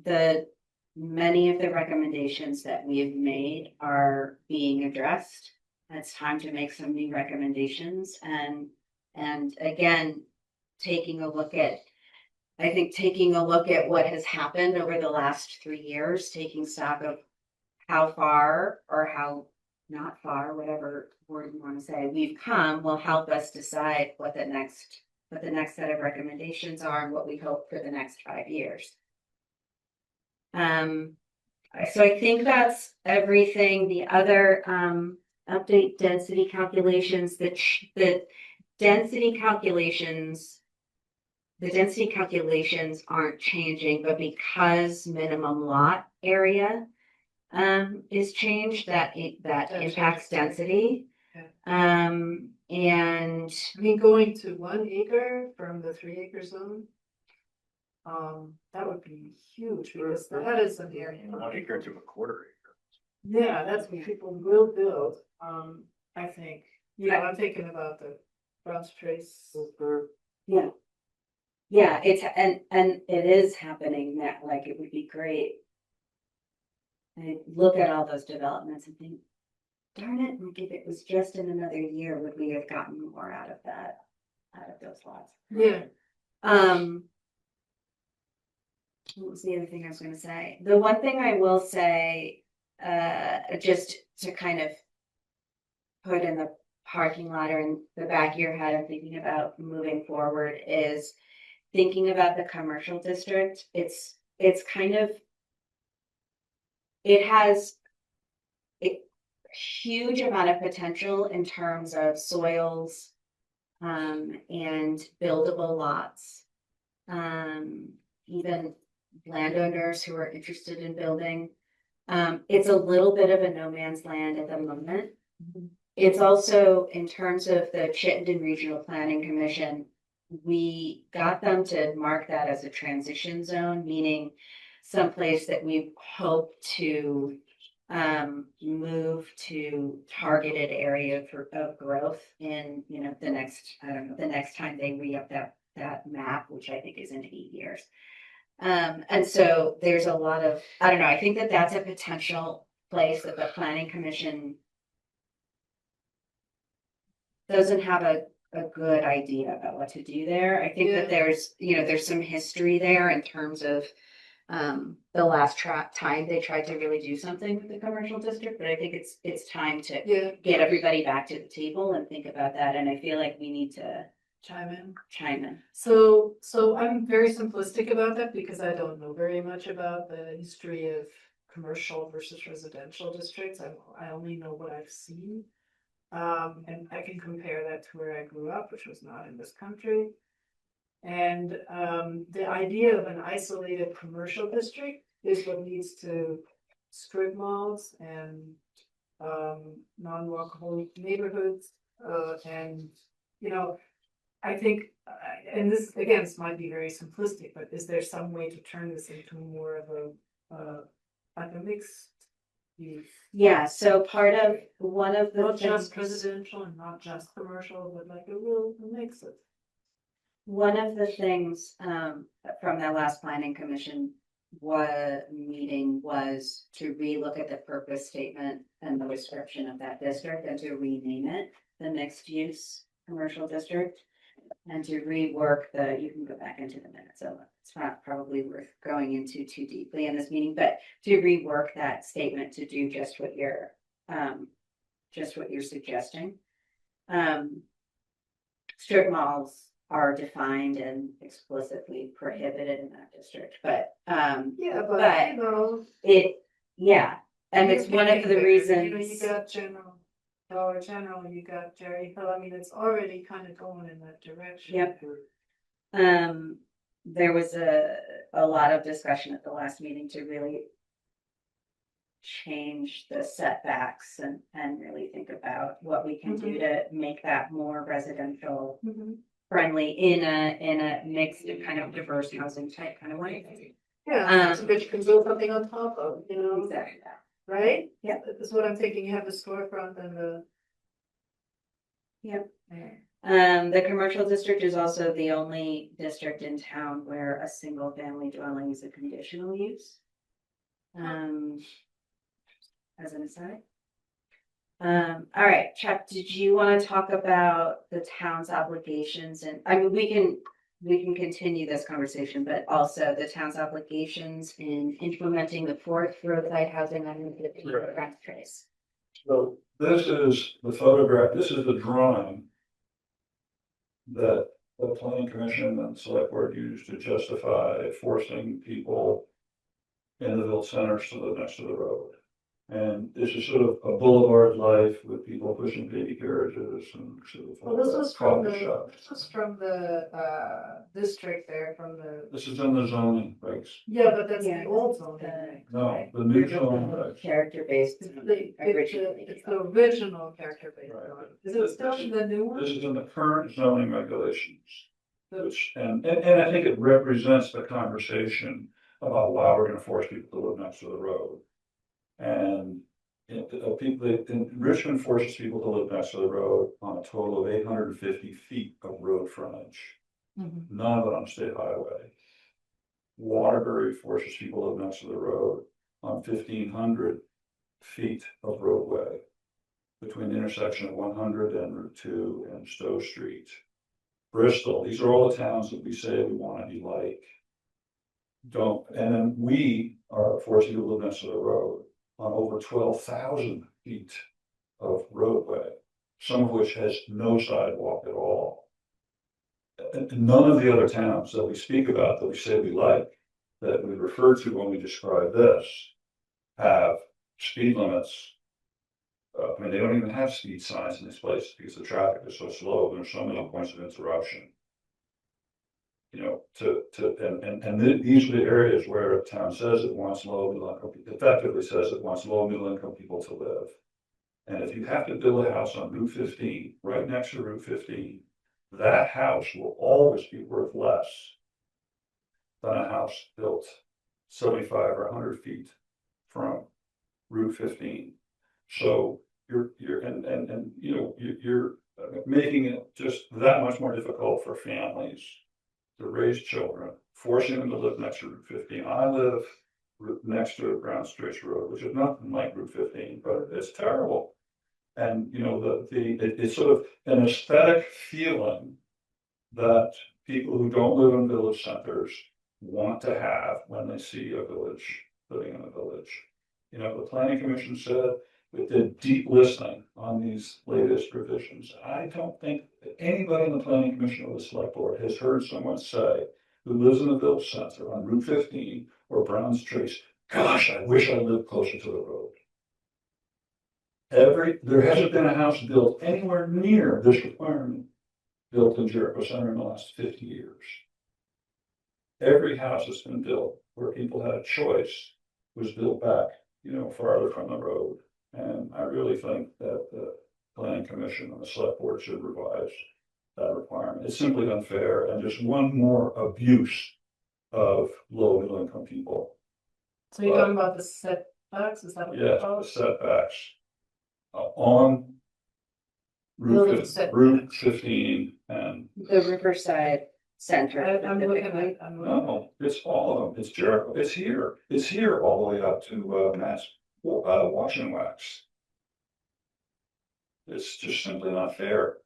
that many of the recommendations that we have made are being addressed. It's time to make some new recommendations and again, taking a look at what has happened over the last 3 years, taking stock of how far or how not far, whatever word you want to say, we've come will help us decide what the next set of recommendations are and what we hope for the next 5 years. So I think that's everything. The other update density calculations, the density calculations aren't changing, but because minimum lot area is changed, that impacts density. And I mean, going to 1 acre from the 3 acre zone. That would be huge because that is an area. 1 acre to a quarter acre. Yeah, that's what people will build, I think. You know, I'm thinking about the Bronx Trace. yeah, it's and it is happening that like it would be great. I look at all those developments and think, darn it, like if it was just in another year, would we have gotten more out of those lots? Yeah. What was the other thing I was going to say? The one thing I will say, just to kind of put in the parking lot or in the back of your head and thinking about moving forward is thinking about the commercial district. It's kind of, it has a huge amount of potential in terms of soils and buildable lots. Even landowners who are interested in building. It's a little bit of a no man's land at the moment. It's also in terms of the Chittenden Regional Planning Commission, we got them to mark that as a transition zone, meaning someplace that we hope to move to targeted area of growth in, you know, the next time they re-up that map, which I think is in 8 years. And so there's a lot of, I don't know, I think that that's a potential place that the planning commission doesn't have a good idea about what to do there. I think that there's some history there in terms of the last time they tried to really do something with the commercial district, but I think it's time to get everybody back to the table and think about that. And I feel like we need to Chime in. So I'm very simplistic about that because I don't know very much about the history of commercial versus residential districts. I only know what I've seen. And I can compare that to where I grew up, which was not in this country. And the idea of an isolated commercial district is what leads to strip malls and non-walkable neighborhoods. And, you know, I think, and this again, this might be very simplistic, but is there some way to turn this into more of a like a mixed use? Yeah, so one of the Not just things, residential and not just commercial, but like a real mix of. one of the things, from that last planning commission meeting was to relook at the purpose statement and the description of that district and to rename it the mixed use commercial district. And to rework you can go back into the minutes, so it's not probably worth going into too deeply in this meeting, but to rework that statement to do just what you're suggesting. Strip malls are defined and explicitly prohibited in that district, but, Yeah, but but you know. and it's one of the reasons. You got Dollar General, you got Jericho, I mean, it's already kind of going in that direction. Yep. There was a lot of discussion at the last meeting to really change the setbacks and really think about what we can do to make that more residential friendly in a mixed kind of diverse housing type kind of way. Yeah, so that you can build something on top of, you know, Exactly. right? Yeah. That's what I'm thinking, you have the storefront and the. Yep. The commercial district is also the only district in town where a single family dwelling is a conditional use. As an aside. All right, Chuck, did you want to talk about the town's obligations? And I mean, we can continue this conversation, but also the town's obligations in implementing the fourth roadside housing on the Grand Trace. So this is the photograph, this is the drawing that the planning commission and select board used to justify forcing people in the village centers to live next to the road. And this is sort of a boulevard life with people pushing baby carriages and sort of. Well, this was from coffee shops. the district there, from the. This is in the zoning regs. Yeah, but that's Yeah. the old zoning. No, the new zoning regs. Character-based. It's the original character based. Right. Is it still in the new one? This is in the current zoning regulations, which, and I think it represents the conversation about why we're gonna force people to live next to the road. And Richmond forces people to live next to the road on a total of 850 feet of road frontage, none of it on state highway. Waterbury forces people to live next to the road on 1,500 feet of roadway between the intersection of 100 and Route 2 and Stowe Street. Bristol, these are all the towns that we say we want to be like. And then we are forcing people to live next to the road on over 12,000 feet of roadway, some of which has no sidewalk at all. And none of the other towns that we speak about, that we say we like, that we refer to when we describe this, have speed limits. I mean, they don't even have speed signs in these places because the traffic is so slow. There's so many points of interruption. You know, these are the areas where a town says it wants low middle income, effectively says it wants low middle income people to live. And if you have to build a house on Route 15, right next to Route 15, that house will always be worth less than a house built 75 or 100 feet from Route 15. So you're making it just that much more difficult for families to raise children, forcing them to live next to Route 15. I live next to Brown Straits Road, which is nothing like Route 15, but it's terrible. And you know, it's sort of an aesthetic feeling that people who don't live in village centers want to have when they see a village, living in a village. You know, the planning commission said it did deep listening on these latest revisions. I don't think that anybody in the planning commission or the select board has heard someone say who lives in a village center on Route 15 or Brown's Trace, gosh, I wish I lived closer to the road. There hasn't been a house built anywhere near this requirement built in Jericho Center in the last 50 years. Every house that's been built where people had a choice was built back, you know, farther from the road. And I really think that the planning commission and the select board should revise that requirement. It's simply unfair and just one more abuse of low middle income people. So you're talking about the setbacks, is that what? Yes, the setbacks. On Building Route setbacks. Route 15 and, The Riverside Center. I'm looking specifically. at, no, it's all of them, it's Jericho, it's here all the way up to, Washington Wax. It's just simply not fair.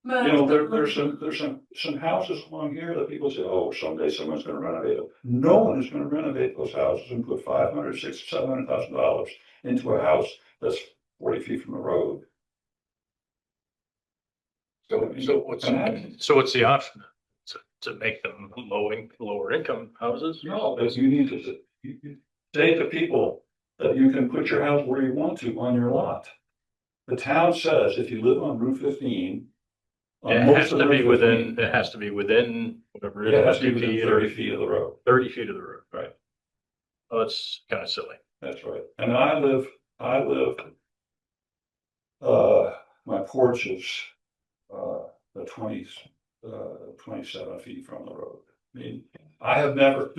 You know, there's some houses along here that people say, oh, someday someone's gonna renovate them. No one is gonna renovate those houses and put $500, $600, $700,000 into a house that's 40 feet from the road. So what's the option? To make them lower income houses? No, but you need to, you say to people that you can put your house where you want to on your lot. The town says if you live on Route 15. on It most has of to be Route within, 15, it has to be within whatever It it has is, to be 50 within feet 30 or feet of the road. 30 feet of the road. Right. Oh, that's kind of silly. That's right. And I live, my porch is, the 27 feet from the road. I mean, I have never,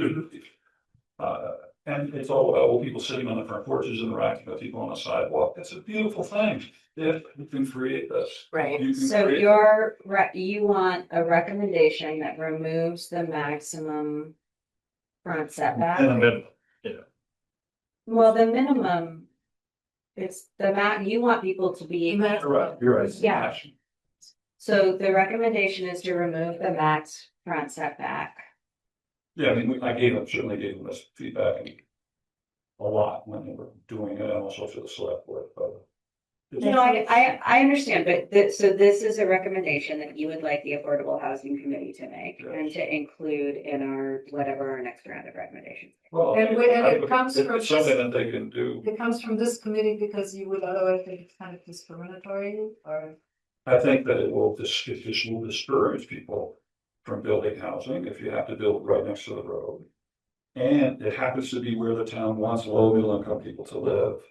and it's all about old people sitting on the front porches interacting with people on the sidewalk. It's a beautiful thing if you can create this. Right. You can So create- you want a recommendation that removes the maximum front setback? Minimum, Well, the minimum, it's you want people to be, You're right. Yeah. so the recommendation is to remove the max front setback. Yeah, I mean, certainly gave them this feedback a lot when they were doing it, and also to the select board, but. No, I understand, but so this is a recommendation that you would like the Affordable Housing Committee to make and to include in our, whatever our next round of recommendations. Well, And it comes from- it's something that they can do. it comes from this committee because you would otherwise think it's kind of discriminatory, or? I think that this will discourage people from building housing if you have to build right next to the road. And it happens to be where the town wants low middle income people to live.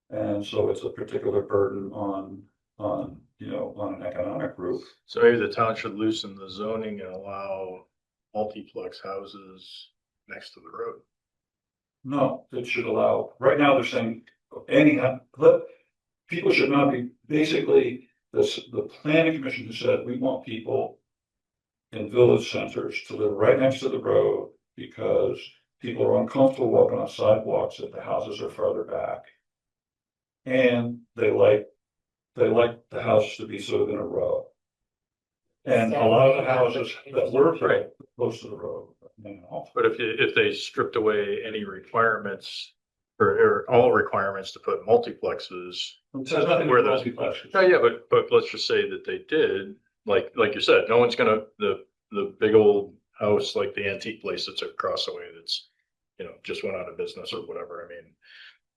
And so it's a particular burden on an economic group. so maybe the town should loosen the zoning and allow multiplex houses next to the road. No, it should allow, right now they're saying people should not be, basically, the planning commission has said, we want people in village centers to live right next to the road because people are uncomfortable walking on sidewalks if the houses are farther back. And they like the houses to be sort of in a row. And a lot of the houses that were Right. close to the road, But if they stripped away any requirements or all requirements to put multiplexes. it says nothing Where about those- multiplexes. Oh, yeah, but let's just say that they did, like you said, no one's gonna, the big old house, like the antique place that's across the way that's, just went out of business or whatever. I mean,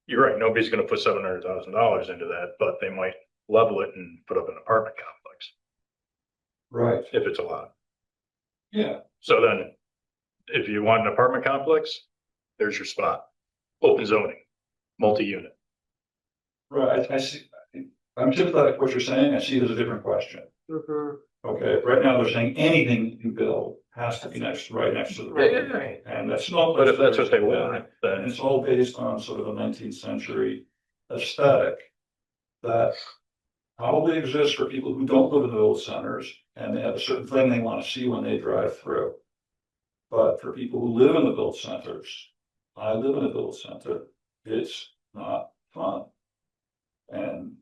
you're right, nobody's gonna put $700,000 into that, but they might level it and put up an apartment complex Right, if it's allowed. yeah, So then, if you want an apartment complex, there's your spot. Open zoning, multi-unit. right, I see, I'm sympathetic to what you're saying, I see it as a different question. Mhm. Okay, right now they're saying anything you build has to be right next to the Right, road. right. And that's not. But if that's what they And want, then it's all based on sort of the 19th century aesthetic that probably exists for people who don't live in the village centers and they have a certain thing they want to see when they drive through. But for people who live in the village centers, I live in a village center, it's not fun. And,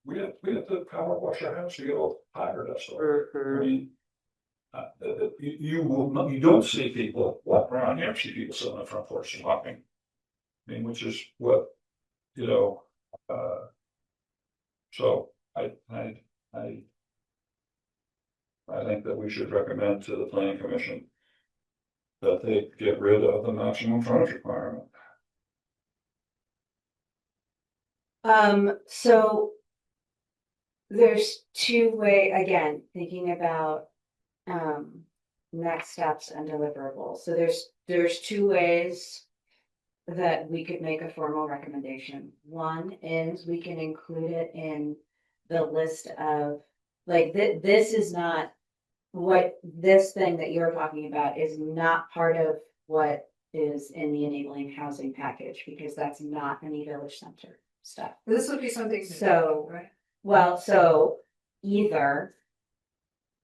we have to power wash our house to get all the tire dust off. I Mhm. mean, you don't see people walk around, you don't see people sitting on the front porch talking. I mean, which is what, so I think that we should recommend to the planning commission that they get rid of the maximum frontage requirement. So there's again, thinking about, next steps and deliverables. So there's two ways that we could make a formal recommendation. One is we can include it in the list of, like, this is not what this thing that you're talking about is not part of what is in the enabling housing package, because that's not any village center stuff. This would be something. to So- do, right? Well, so either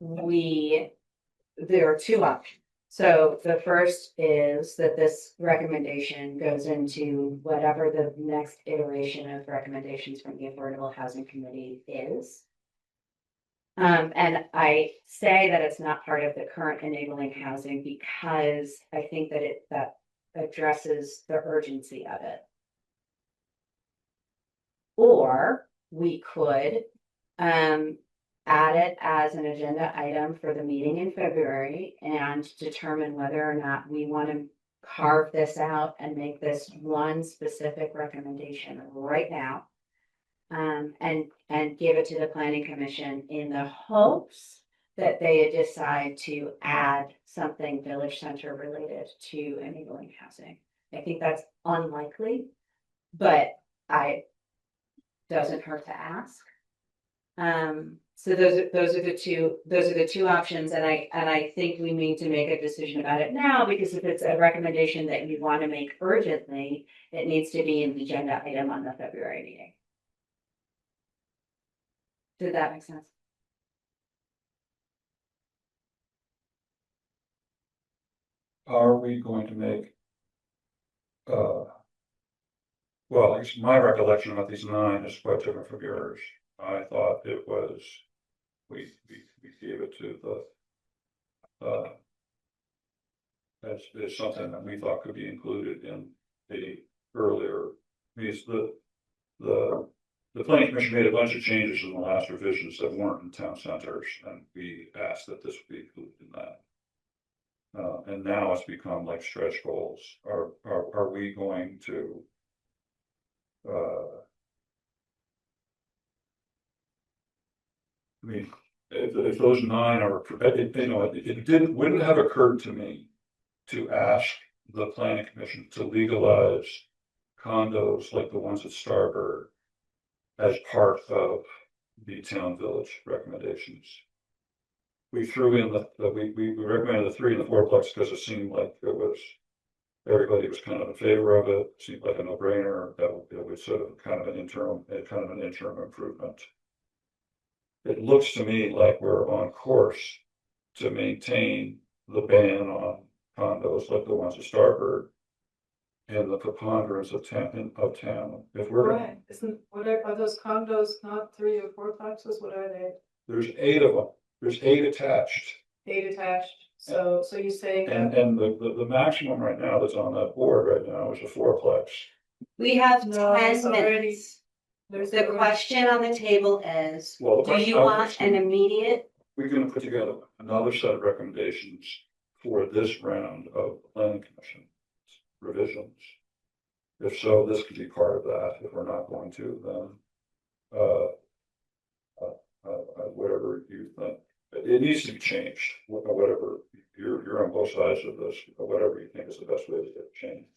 there are two options. So the first is that this recommendation goes into whatever the next iteration of recommendations from the Affordable Housing Committee is. And I say that it's not part of the current enabling housing because I think that that addresses the urgency of it. Or we could add it as an agenda item for the meeting in February and determine whether or not we want to carve this out and make this one specific recommendation right now. And give it to the planning commission in the hopes that they decide to add something village center related to enabling housing. I think that's unlikely, but doesn't hurt to ask. So those are the two options, and I think we need to make a decision about it now, because if it's a recommendation that you want to make urgently, it needs to be an agenda item on the February meeting. Did that make sense? Are we going to make? Well, at least my recollection about these 9 is quite different from yours. I thought it was, we gave it to the, as something that we thought could be included in the earlier, because the planning commission made a bunch of changes in the last revisions that weren't in town centers, and we asked that this be included in that. And now it's become like stretch goals. Are we going to? I mean, if those 9 are, it wouldn't have occurred to me to ask the planning commission to legalize condos like the ones at Starboard as part of the town village recommendations. We threw in we recommended the 3 and the 4-plex because it seemed like everybody was kind of in favor of it. It seemed like a no-brainer. That was sort of kind of an interim improvement. It looks to me like we're on course to maintain the ban on condos like the ones at Starboard and the preponderance of town. If we're Right, are those condos not 3 or 4 plexes? What are they? there's 8 of them. There's 8 attached. 8 attached, so you say. And the maximum right now that's on that board right now is a 4-plex. We have No, 10 it's already- minutes. There's The question on the table is, Well, the do question you I was want an immediate? We're going to put together another set of recommendations for this round of planning commission revisions. If so, this could be part of that. If we're not going to, then whatever you think. It needs to be changed. Whatever you're on both sides of this, whatever you think is the best way to get it changed.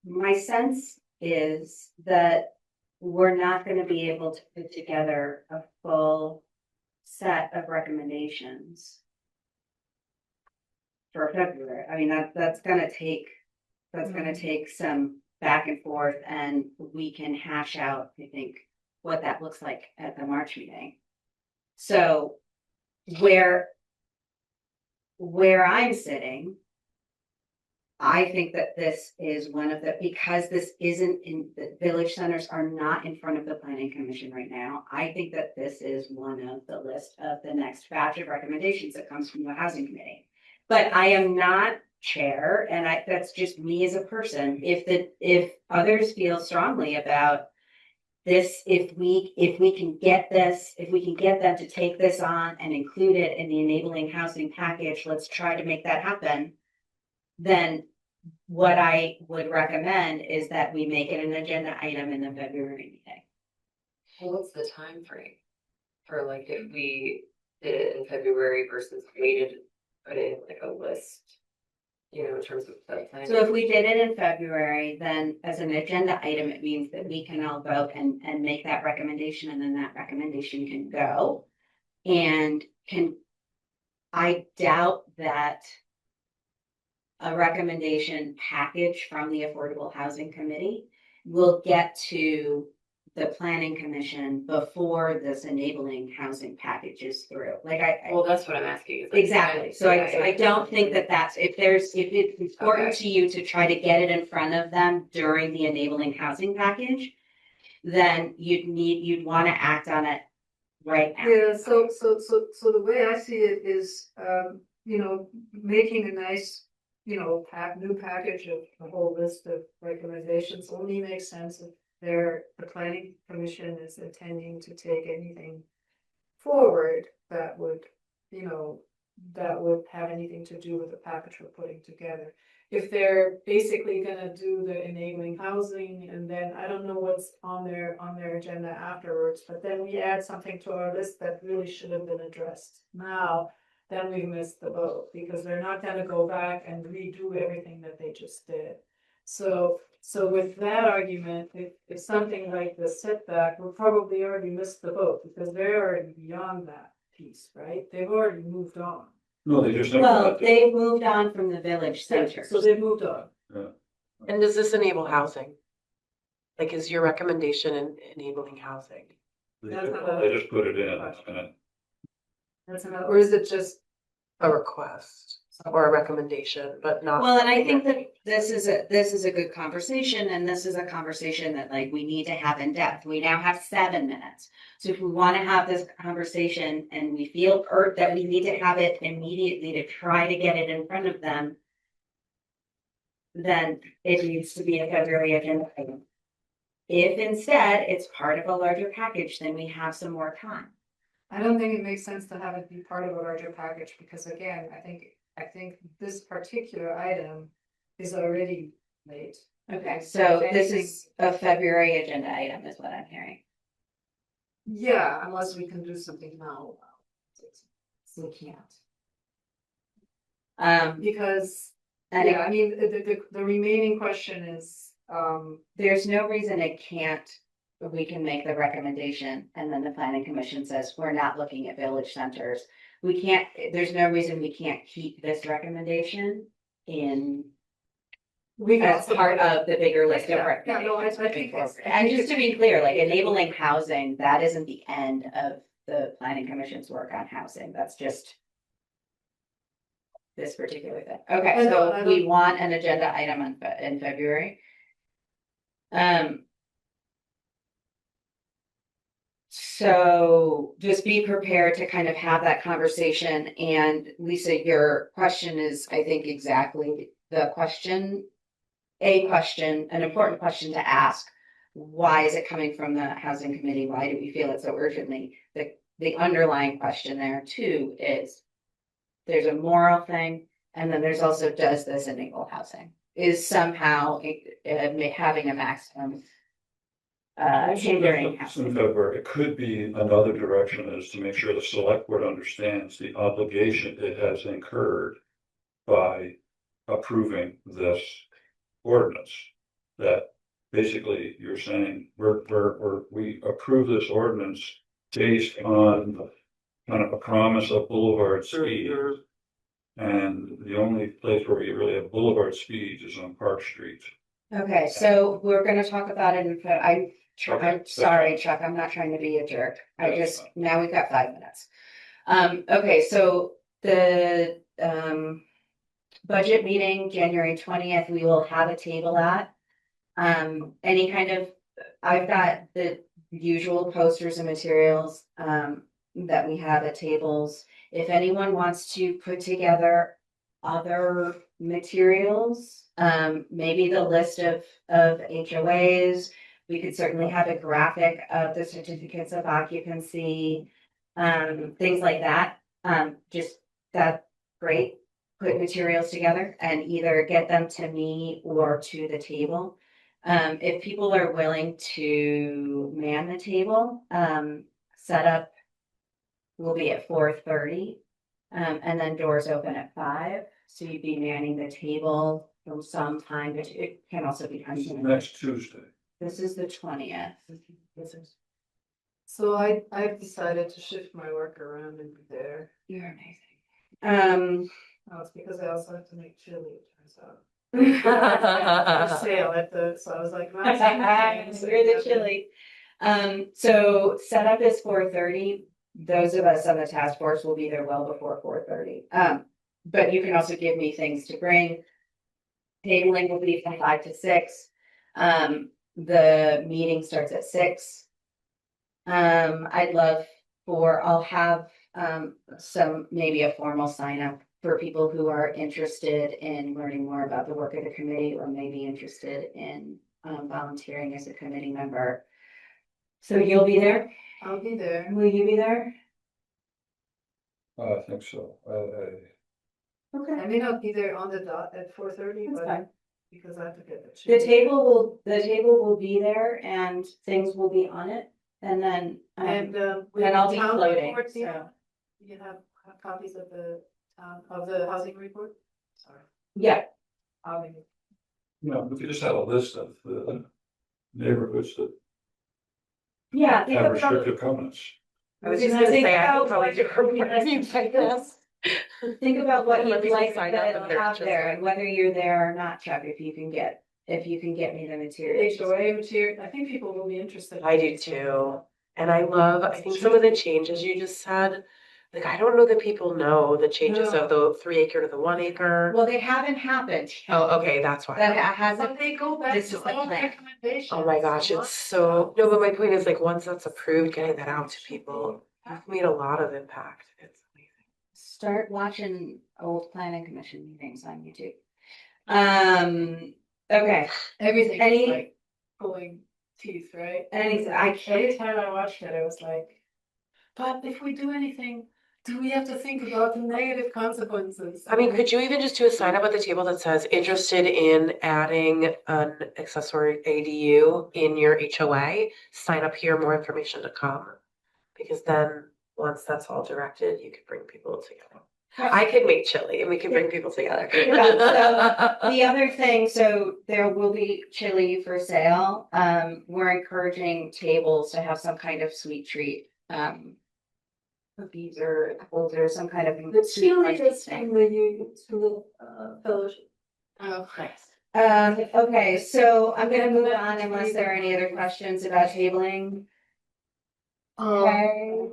My sense is that we're not going to be able to put together a full set of recommendations for February. I mean, that's going to take some back and forth, and we can hash out, I think, what that looks like at the March meeting. So where I'm sitting, I think that this is one of because this isn't in the village centers are not in front of the planning commission right now. I think that this is one of the list of the next batch of recommendations that comes from the housing committee. But I am not chair, and that's just me as a person. If others feel strongly about this, if we can get them to take this on and include it in the enabling housing package, let's try to make that happen. Then what I would recommend is that we make it an agenda item in the February meeting. Well, what's the time frame for like if we did it in February versus waited, put in like a list, in terms of that time? So if we did it in February, then as an agenda item, it means that we can all vote and make that recommendation, and then that recommendation can go. And I doubt that a recommendation package from the Affordable Housing Committee will get to the planning commission before this enabling housing package is through. Like Well, that's what I'm asking. is like, exactly. So I don't think that that's, if it's important to you to try to get it in front of them during the enabling housing package, then you'd want to act on it right now. Yeah, so the way I see it is, making a nice, new package of a whole list of recommendations only makes sense if the planning commission is intending to take anything forward that would, that would have anything to do with the package we're putting together. If they're basically gonna do the enabling housing, and then I don't know what's on their agenda afterwards, but then we add something to our list that really should have been addressed now, then we've missed the boat, because they're not gonna go back and redo everything that they just did. So with that argument, if something like the setback, we'll probably already missed the boat, because they're already beyond that piece, right? They've already moved on. No, they just. Well, they've moved on from the village center. So they've moved on. And does this enable housing? Like, is your recommendation in enabling housing? They just put it in, and That's another, or is it just? A request or a recommendation, but not. Well, and I think that this is a good conversation, and this is a conversation that like we need to have in depth. We now have 7 minutes. So if we want to have this conversation and we feel that we need to have it immediately to try to get it in front of them, then it needs to be a February agenda item. If instead it's part of a larger package, then we have some more time. I don't think it makes sense to have it be part of a larger package, because again, I think this particular item is already late. Okay, so this is a February agenda item is what I'm hearing. Yeah, unless we can do something now. We can't. Because, And yeah, I mean, the remaining question is, there's no reason it can't, we can make the recommendation and then the planning commission says, we're not looking at village centers. We can't, there's no reason we can't keep this recommendation in as part of the bigger list of Yeah, no, recommendations. I think it's- And just to be clear, like enabling housing, that isn't the end of the planning commission's work on housing. That's just this particular thing. Okay, I so don't- we want an agenda item in February. So just be prepared to kind of have that conversation. And Lisa, your question is, I think, exactly the question, an important question to ask. Why is it coming from the housing committee? Why do we feel it so urgently? The underlying question there too is there's a moral thing. And then there's also, does this enable housing? Is somehow having a maximum hindering housing? in February, it could be another direction is to make sure the select board understands the obligation it has incurred by approving this ordinance. That basically you're saying we approve this ordinance based on kind of a promise of boulevard speed. And the only place where we really have boulevard speeds is on Park Street. Okay, so we're gonna talk about it I'm sorry, Chuck, I'm not trying to be a jerk. Now we've got 5 minutes. Okay, so the budget meeting, January 20th, we will have a table at. Any kind of, I've got the usual posters and materials that we have at tables. If anyone wants to put together other materials, maybe the list of HOAs, we could certainly have a graphic of the certificates of occupancy, things like that. Just that's great. Put materials together and either get them to me or to the table. If people are willing to man the table, setup will be at 4:30. And then doors open at 5. So you'd be manning the table from some time, but it can also be Next Tuesday. This is the 20th. so I've decided to shift my work around and be there. You're amazing. Oh, it's because I also have to make chili, it turns out. For sale at the, so I was like. You're the chili. So setup is 4:30. Those of us on the task force will be there well before 4:30. But you can also give me things to bring. Tabling will be from 5 to 6. The meeting starts at 6. I'll have some, maybe a formal sign up for people who are interested in learning more about the work of the committee or maybe interested in volunteering as a committee member. So you'll be there? I'll be there. Will you be there? I think so. I Okay. may not be there on the dot at 4:30, That's but fine. because I have to get the. The chili. table will be there and things will be on it. And then, And then I'll be town floating, reports, so. you have copies of the housing report? Sorry. Yeah, Housing. You know, if you just had a list of the neighborhoods that yeah. think have about- restrictive covenants. I was just gonna Think say, I about could probably do a review like this. Think about what Let you'd people like sign to up and they're have just there like- and whether you're there or not, Chuck, if you can get me the material. HOA material, I think people will be interested. I do too. And I think some of the changes you just said, like, I don't know that people know the changes of the 3 acre to the 1 acre. Well, they haven't happened. Oh, okay, that's That why. hasn't. But they go back This to is the all plan. recommendations. Oh my gosh, it's so, no, but my point is like, once that's approved, getting that out to people, you've made a lot of impact. It's amazing. Start watching old planning commission meetings on YouTube. Okay. Everything Any- is like pulling teeth, right? Every Every time I watched it, I was like, but if we do anything, do we have to think about the negative consequences? I mean, could you even just do a sign up at the table that says interested in adding an accessory ADU in your HOA? Sign up here, more information to come. Because then, once that's all directed, you could bring people together. I could make chili and we could bring people together. The other thing, so there will be chili for sale. We're encouraging tables to have some kind of sweet treat. Cookies or apples or some kind of. Fellowship. Oh, nice. Okay, so I'm gonna move on unless there are any other questions about tabling. Okay.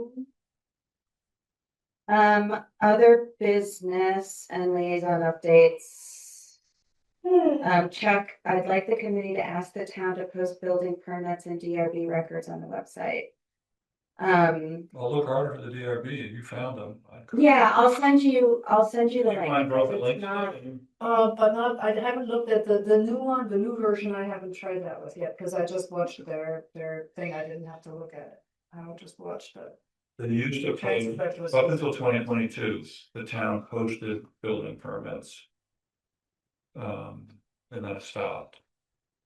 Other business and liaison updates. Chuck, I'd like the committee to ask the town to post building permits and DRB records on the website. I'll look harder for the DRB. You found them. Yeah, I'll send you the link. Mind brought the It's link. not- But not, I haven't looked at the new one, the new version, I haven't tried that with yet, because I just watched their thing, I didn't have to look at it. I just watched it. They used to pay, up until 2022, the town posted building permits. And that stopped.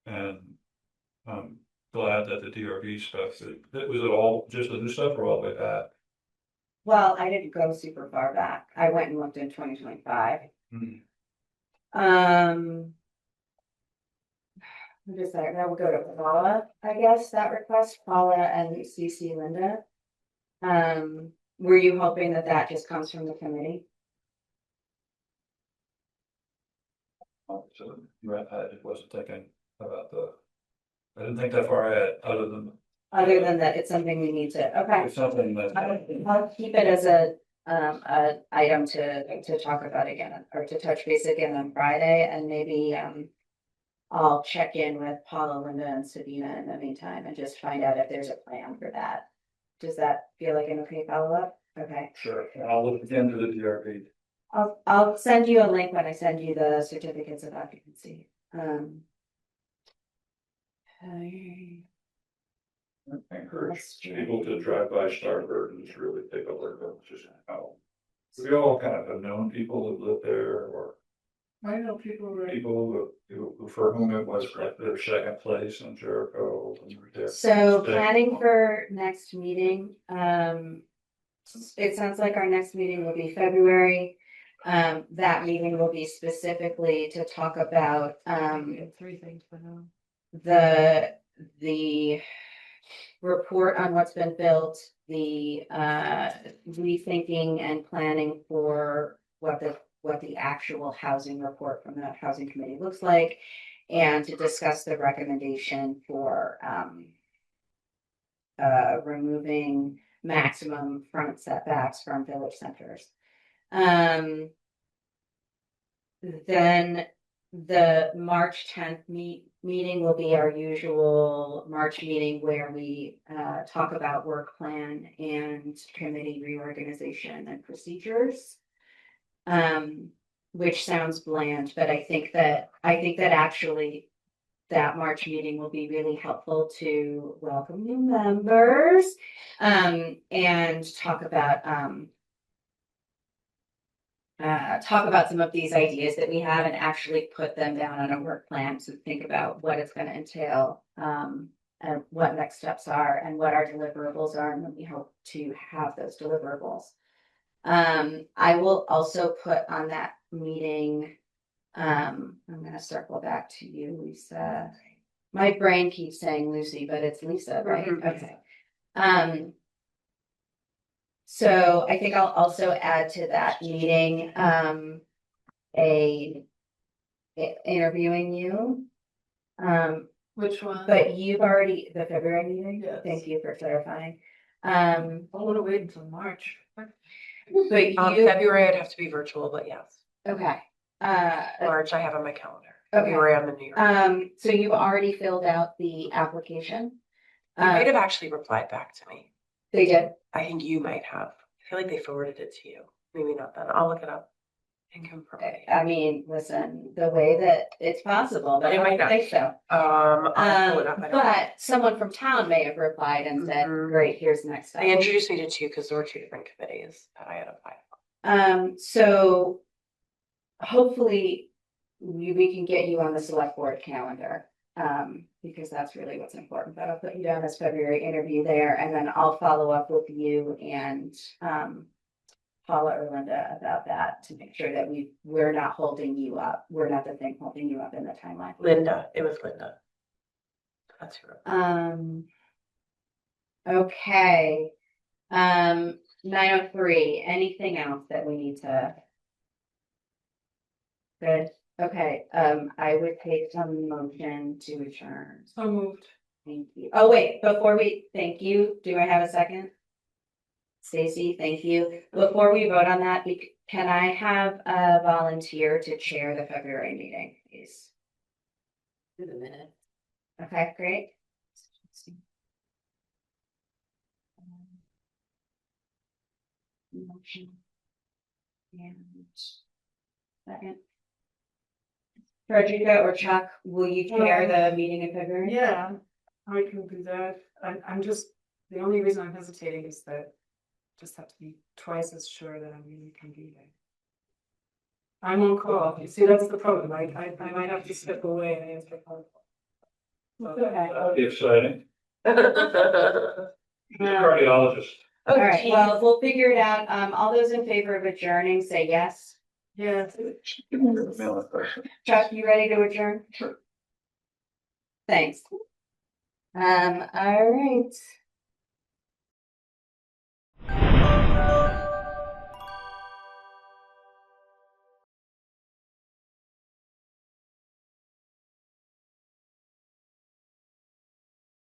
And I'm glad that the DRB stuff, was it all just the new stuff or all the way back? Well, I didn't go super far back. I went and looked in 2025. What is that? Now we'll go to Paula, I guess, that request, Paula and CC Linda. Were you hoping that that just comes from the committee? So I just wasn't thinking about I didn't think that far ahead, other than That, it's something we need to, okay. it's something that. I'll keep it as a item to talk about again, or to touch base again on Friday, and maybe, I'll check in with Paula, Linda, and Sabina in the meantime, and just find out if there's a plan for that. Does that feel like an okay follow-up? Okay. Sure, and I'll look again to the DRB. I'll send you a link when I send you the certificates of occupancy. I encourage people to drive by Starburg and just really take a look at just how. We all kind of have known people who live there, or I know people, right? people who for whom it was like their second place in Jericho. So planning for next meeting, it sounds like our next meeting will be February. That meeting will be specifically to talk about, We have 3 things for now. the report on what's been built, the rethinking and planning for what the what the actual housing report from the housing committee looks like, and to discuss the recommendation for removing maximum front setbacks from village centers. Then the March 10th meeting will be our usual March meeting where we talk about work plan and committee reorganization and procedures. Which sounds bland, but I think that actually that March meeting will be really helpful to welcome new members and talk about some of these ideas that we have and actually put them down on a work plan to think about what it's going to entail and what next steps are and what our deliverables are and when we hope to have those deliverables. I will also put on that meeting, I'm going to circle back to you, Lisa. My brain keeps saying Lucy, but it's Lisa, right? Okay. So I think I'll also add to that meeting interviewing you. Which one? But you've already, the February meeting? Yes. Thank you for clarifying. I want to wait until March. But you, February I'd have to be virtual, but yes. okay. March I have on my calendar. Okay. February I'm in New York. So you've already filled out the application? They might have actually replied back to me. They did? I think you might have. I feel like they forwarded it to you. Maybe not then. I'll look it up and confirm. I mean, listen, the way that it's possible, but It I might don't not. think so. I'll pull it up. I don't know. But someone from town may have replied and said, great, here's the next step. They introduced me to two because there were two different committees that I had applied for. So hopefully we can get you on the select board calendar. Because that's really what's important, but I'll put you down as February interview there, and then I'll follow up with you and Paula or Linda about that to make sure that we're not holding you up. We're not the thing holding you up in the timeline. Linda. It was Linda. That's who. Okay. 903. Anything else that we need to? Good. Okay, I would take some motion to adjourn. So moved. Thank you. Oh, wait, thank you. Do I have a second? Stacy, thank you. Before we vote on that, can I have a volunteer to chair the February meeting, please? Do the minute. Okay, great. Motion. And second. Frederica or Chuck, will you chair the meeting in February? Yeah, I can do that. I'm just, the only reason I'm hesitating is that I just have to be twice as sure that I really can be there. I'm on call. You see, that's the problem. I might have to step away and answer phone calls. Okay. That'd be exciting. Oh, Cardiologist. All right, geez. well, we'll figure it out. All those in favor of adjourning, say yes. Yes. Chuck, you ready to adjourn? Sure. Thanks. All right.